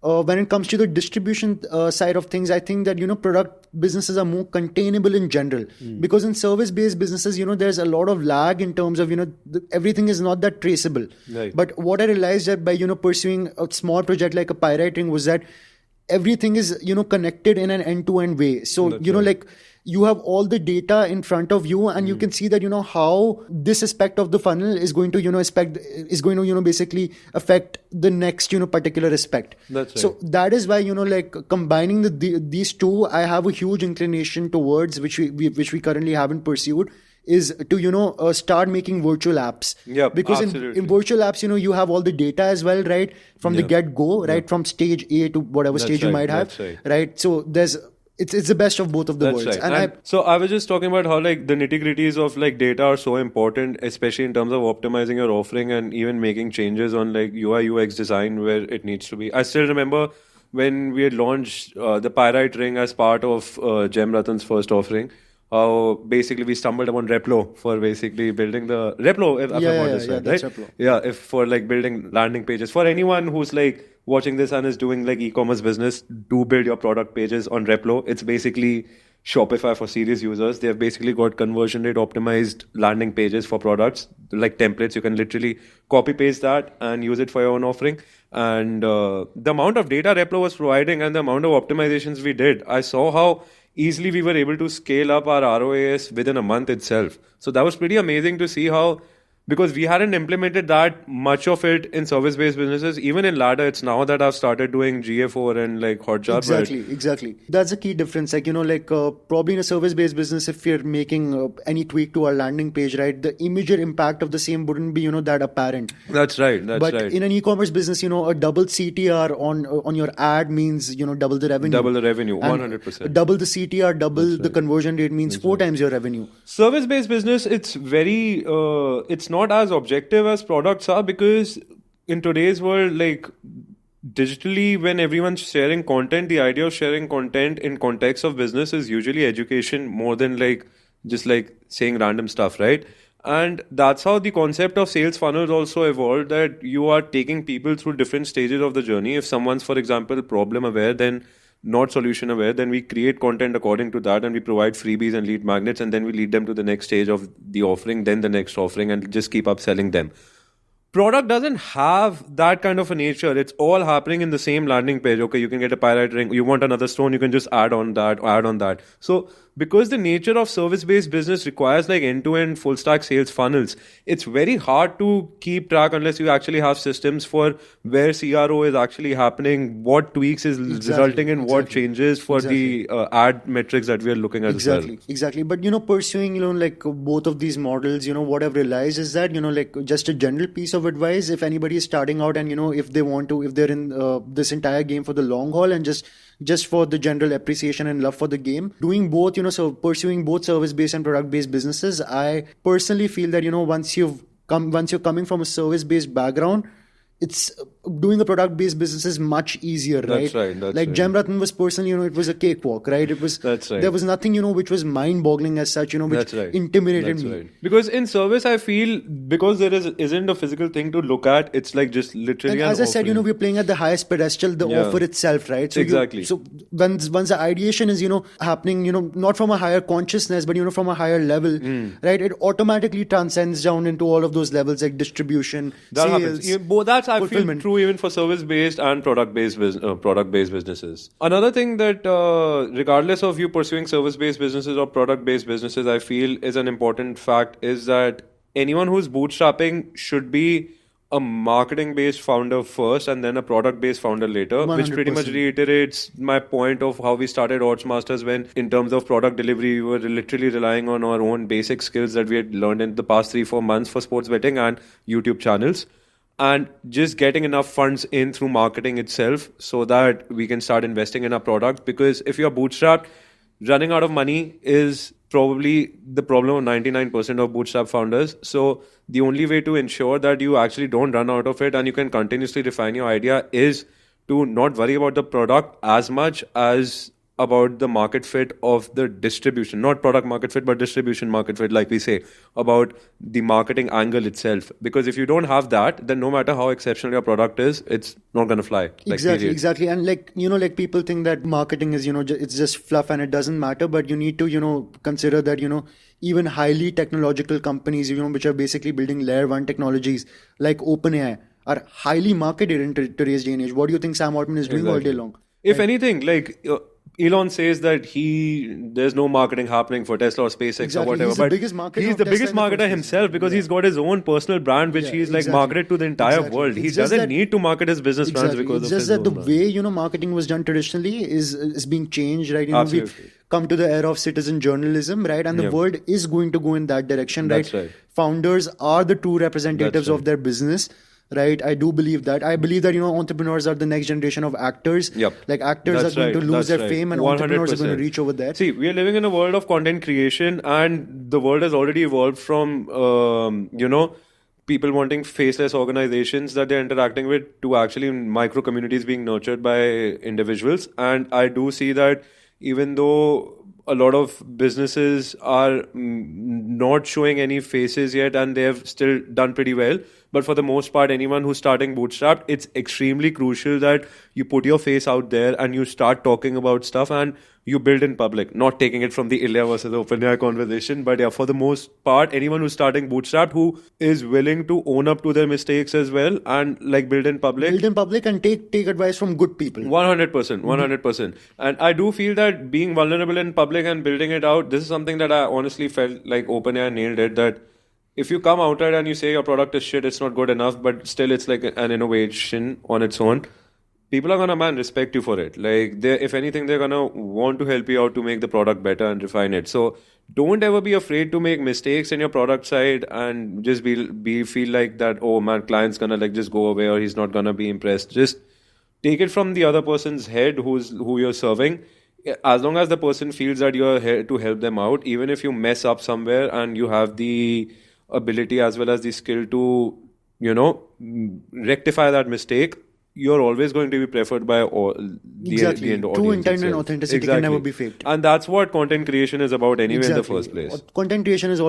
When it comes to the distribution side of things, I think that, product businesses are more containable in general, because in service-based businesses, there's a lot of lag in terms of, everything is not that traceable. Right. But what I realized that by, pursuing a small project like a pyrite ring was that everything is, connected in an end-to-end way. So, That's right. like, you have all the data in front of you, and you can see that, how this aspect of the funnel is going to, basically affect the next, particular aspect. That's right. So that is why, like, combining these two, I have a huge inclination towards, which we currently haven't pursued, is to, start making virtual apps. Yeah, because absolutely. in virtual apps, you have all the data as well, right? From the get-go, right? From stage A to whatever stage you might have, right? So it's the best of both of the That's worlds. right. And so I was just talking about how like the nitty-gritties of like data are so important, especially in terms of optimizing your offering and even making changes on like UI UX design where it needs to be. I still remember when we had launched the Pyrite ring as part of Gem Ratan's first offering. Basically we stumbled upon Replo for basically building the Replo, if I'm not mistaken, that's right? Replo. Yeah, if for like building landing pages. For anyone who's like watching this and is doing like e-commerce business, do build your product pages on Replo. It's basically Shopify for serious users. They have basically got conversion rate optimized landing pages for products, like templates. You can literally copy paste that and use it for your own offering. And the amount of data Replo was providing and the amount of optimizations we did, I saw how easily we were able to scale up our ROAS within a month itself. So that was pretty amazing to see how, because we hadn't implemented that much of it in service-based businesses. Even in Ladder, it's now that I've started doing GA4 and like Hotjar. Exactly. That's a key difference. Like, probably in a service-based business, if you're making any tweak to our landing page, right, the immediate impact of the same wouldn't be, that apparent. That's right. But in an e-commerce business, a double CTR on your ad means, double the revenue. Double the revenue, 100%. Double the CTR, double the conversion rate means 4 times your revenue. Service-based business, it's very, it's not as objective as products are, because in today's world, like digitally, when everyone's sharing content, the idea of sharing content in context of business is usually education more than like just like saying random stuff, right? And that's how the concept of sales funnels also evolved, that you are taking people through different stages of the journey. If someone's, for example, problem aware, then not solution aware, then we create content according to that and we provide freebies and lead magnets, and then we lead them to the next stage of the offering, then the next offering, and just keep upselling them. Product doesn't have that kind of a nature. It's all happening in the same landing page. Okay, you can get a pyrite ring. You want another stone, you can just add on that or add on that. So because the nature of service-based business requires like end-to-end full-stack sales funnels, it's very hard to keep track unless you actually have systems for where CRO is actually happening, what tweaks is resulting in what changes for the ad metrics that we are looking at as well. Exactly. But, pursuing, like both of these models, what I've realized is that, like just a general piece of advice, if anybody is starting out and, if they're in this entire game for the long haul and just for the general appreciation and love for the game, doing both, so pursuing both service-based and product-based businesses, I personally feel that, once you're coming from a service-based background, it's doing a product-based business is much easier, right? That's right. Like Gem Ratan was personally, it was a cakewalk, right? It was. That's right. There was nothing, which was mind-boggling as such, which intimidated me. Right. Because in service, I feel because there isn't a physical thing to look at, it's like just literally. And as I said, we're playing at the highest pedestal, the offer itself, right? So exactly. So once the ideation is, happening, not from a higher consciousness, but from a higher level, right? It automatically transcends down into all of those levels like distribution, sales. That's I feel true even for service-based and product-based businesses. Another thing that, regardless of you pursuing service-based businesses or product-based businesses, I feel is an important fact is that anyone who's bootstrapping should be a marketing-based founder first and then a product-based founder later, 100%. Which pretty much reiterates my point of how we started Odds Masters, when in terms of product delivery, we were literally relying on our own basic skills that we had learned in the past 3-4 months for sports betting and YouTube channels. And just getting enough funds in through marketing itself so that we can start investing in our product. Because if you're bootstrapped, running out of money is probably the problem of 99% of bootstrap founders. So the only way to ensure that you actually don't run out of it and you can continuously refine your idea is to not worry about the product as much as about the market fit of the distribution, not product market fit, but distribution market fit, like we say, about the marketing angle itself. Because if you don't have that, then no matter how exceptional your product is, it's not going to fly. Like, Exactly, period. exactly. And like, like people think that marketing is, it's just fluff and it doesn't matter. But you need to, consider that, even highly technological companies, which are basically building layer one technologies like OpenAI are highly marketed in today's day and age. What do you think Sam Altman is doing all day long? If anything, like Elon says that there's no marketing happening for Tesla or SpaceX Exactly. or whatever, He's the but biggest marketer he's of the Tesla biggest in the first marketer place. himself because he's got his own personal brand which he's like exactly. marketed to the entire Exactly. world. He It's just doesn't that- need to market his business plans Exactly. because It's of just his that the own brand. way marketing was done traditionally is being changed, right? Absolutely. We've come to the era of citizen journalism, right? And the world is going to go in that direction, right? That's right. Founders are the true representatives That's right. of their business. Right, I do believe that. I believe that entrepreneurs are the next generation of actors. Yep. Like actors That's are going to right. lose That's their right. fame, and entrepreneurs are going to 100%. reach over there. See, we are living in a world of content creation, and the world has already evolved from people wanting faceless organizations that they're interacting with to actually micro communities being nurtured by individuals. And I do see that even though a lot of businesses are not showing any faces yet and they have still done pretty well, but for the most part, anyone who's starting bootstrapped, it's extremely crucial that you put your face out there and you start talking about stuff and you build in public, not taking it from the Ilya versus OpenAI conversation. But yeah, for the most part, anyone who's starting bootstrapped who is willing to own up to their mistakes as well and like build in public. Build in public and take advice from good people. 100%, 100%. And I do feel that being vulnerable in public and building it out, this is something that I honestly felt like OpenAI nailed it, that if you come outside and you say your product is shit, it's not good enough, but still it's like an innovation on its own, people are gonna, respect you for it. Like, if anything, they're gonna want to help you out to make the product better and refine it. So don't ever be afraid to make mistakes in your product side and just feel like that, oh man, client's gonna like just go away or he's not gonna be impressed. Just take it from the other person's head who you're serving. As long as the person feels that you're here to help them out, even if you mess up somewhere and you have the ability as well as the skill to, rectify that mistake, you're always going to be preferred by all Exactly. the end True audience intent and itself. authenticity can never be faked. And that's what content creation is about anyway in the Exactly. first place. Content creation has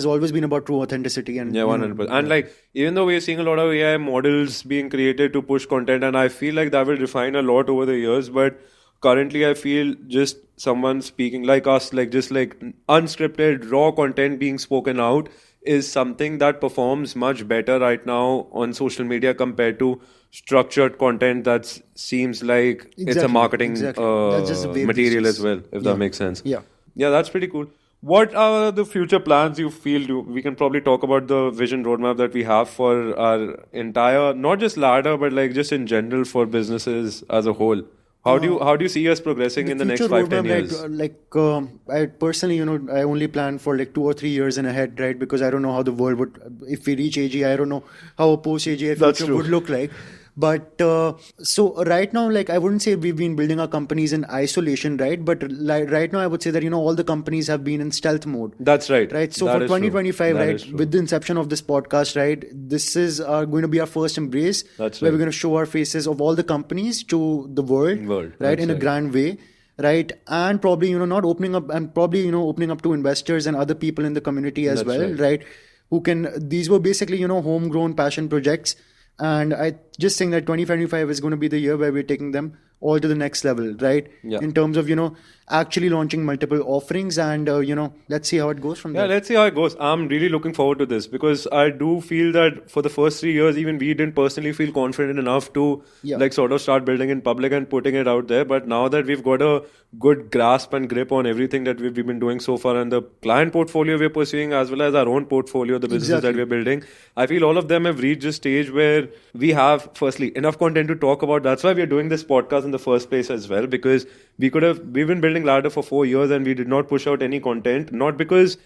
always been about true authenticity and Yeah, 100%. And like, even though we're seeing a lot of AI models being created to push content, and I feel like that will refine a lot over the years, but currently I feel just someone speaking like us, like just like unscripted, raw content being spoken out is something that performs much better right now on social media compared to structured content that seems like it's a marketing That's just the way material this as well, if that makes sense. Yeah. Yeah, that's pretty cool. What are the future plans you feel? We can probably talk about the vision roadmap that we have for our entire, not just ladder, but like just in general for businesses as a whole. How do you see us progressing in the next 5-10 years? I personally, I only plan for like 2 or 3 years in ahead, right? Because I don't know how the world would, if we reach AGI, I don't know how a post AGI future would look like. But so right now, like I wouldn't say we've been building our companies in isolation, right? But right now, I would say that all the companies have been in stealth mode. That's right. Right. So that for 2025, right, with the inception of this podcast, right, this is going to be our first embrace. That's where right. we're going to show our faces of all the companies to the world right, in a grand way. Right, and probably not opening up, and probably opening up to investors and other people in the community as well, right? Who can, these were basically homegrown passion projects. And I just think that 2025 is going to be the year where we're taking them all to the next level, right? Yeah. In terms of, actually launching multiple offerings and, let's see how it goes from there. Yeah, let's see how it goes. I'm really looking forward to this because I do feel that for the first 3 years, even we didn't personally feel confident enough to like sort of start building in public and putting it out there. But now that we've got a good grasp and grip on everything that we've been doing so far and the client portfolio we're pursuing as well as our own portfolio, the businesses that we're building, I feel all of them have reached a stage where we have, firstly, enough content to talk about. That's why we're doing this podcast in the first place as well, because we've been building Ladder for 4 years and we did not push out any content, not because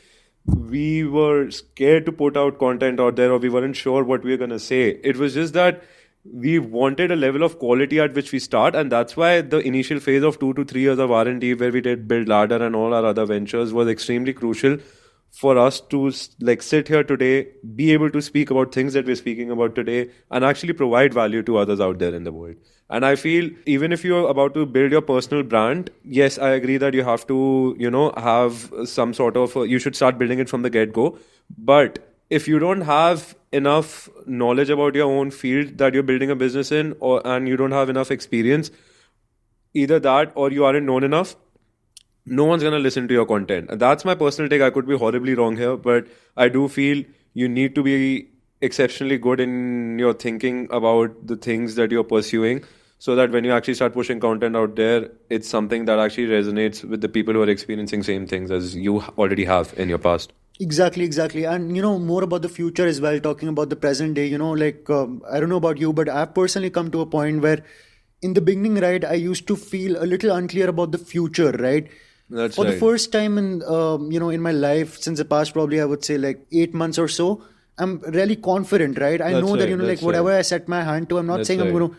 we were scared to put out content out there or we weren't sure what we were going to say. It was just that we wanted a level of quality at which we start, and that's why the initial phase of 2 to 3 years of R&D where we did build Ladder and all our other ventures was extremely crucial for us to like sit here today, be able to speak about things that we're speaking about today, and actually provide value to others out there in the world. And I feel even if you're about to build your personal brand, yes, I agree that you have to, have some sort of, you should start building it from the get-go. But if you don't have enough knowledge about your own field that you're building a business in, and you don't have enough experience, either that or you aren't known enough, no one's going to listen to your content. And that's my personal take. I could be horribly wrong here, but I do feel you need to be exceptionally good in your thinking about the things that you're pursuing, so that when you actually start pushing content out there, it's something that actually resonates with the people who are experiencing same things as you already have in your past. Exactly. And, more about the future as well, talking about the present day, I don't know about you, but I've personally come to a point where in the beginning, right, I used to feel a little unclear about the future, right? That's For right. the first time in my life, since the past probably I would say like 8 months or so, I'm really confident, right? I That's know that, right, like that's whatever right. I set my hand to, I'm not That's saying I'm right. going to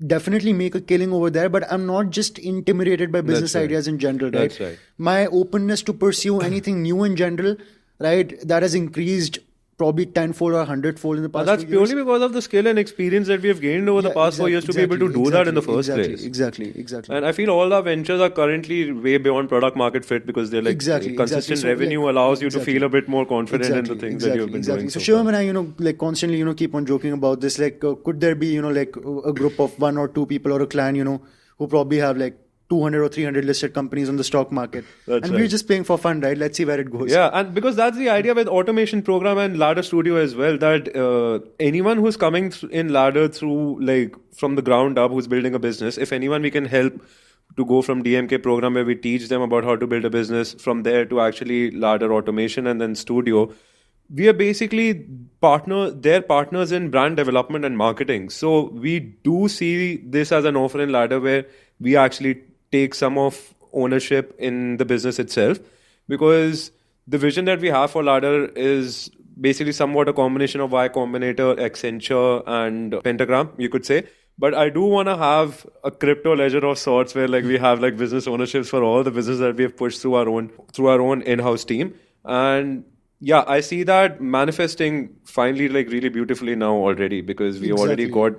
definitely make a killing over there, but I'm not just intimidated by business That's right. ideas in general, right? That's right. My openness to pursue anything new in general, right, that has increased probably tenfold or hundredfold in the past And that's few years. purely because of the skill and experience that we have gained over the Yeah, past 4 years to be able to do that in the first place. Exactly. And I feel all our ventures are currently way beyond product market fit, because they're like consistent So, revenue allows you to feel a bit more confident in the things that you've been doing. So So Shivam far. and I, like constantly, keep on joking about this. Like, could there be, like a group of 1 or 2 people or a clan, who probably have like 200 or 300 listed companies on the stock market, That's and right. we're just playing for fun, right? Let's see where it goes. Yeah, and because that's the idea with automation program and ladder studio as well, that anyone who's coming in ladder through like from the ground up, who's building a business, if anyone we can help to go from DMK program where we teach them about how to build a business, from there to actually ladder automation and then studio, we are basically their partners in brand development and marketing. So we do see this as an offer in ladder where we actually take some of ownership in the business itself, because the vision that we have for ladder is basically somewhat a combination of Y Combinator, Accenture, and Pentagram, you could say. But I do want to have a crypto ledger of sorts where like we have like business ownerships for all the business that we have pushed through our own in-house team. And yeah, I see that manifesting finally like really beautifully now already, because we already got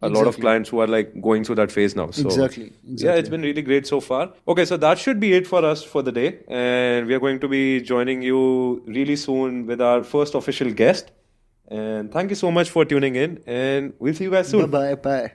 a lot of clients who are like going through that phase now. So Exactly. yeah, it's been really great so far. Okay, so that should be it for us for the day. And we are going to be joining you really soon with our first official guest. And thank you so much for tuning in. And we'll see you guys soon. Bye.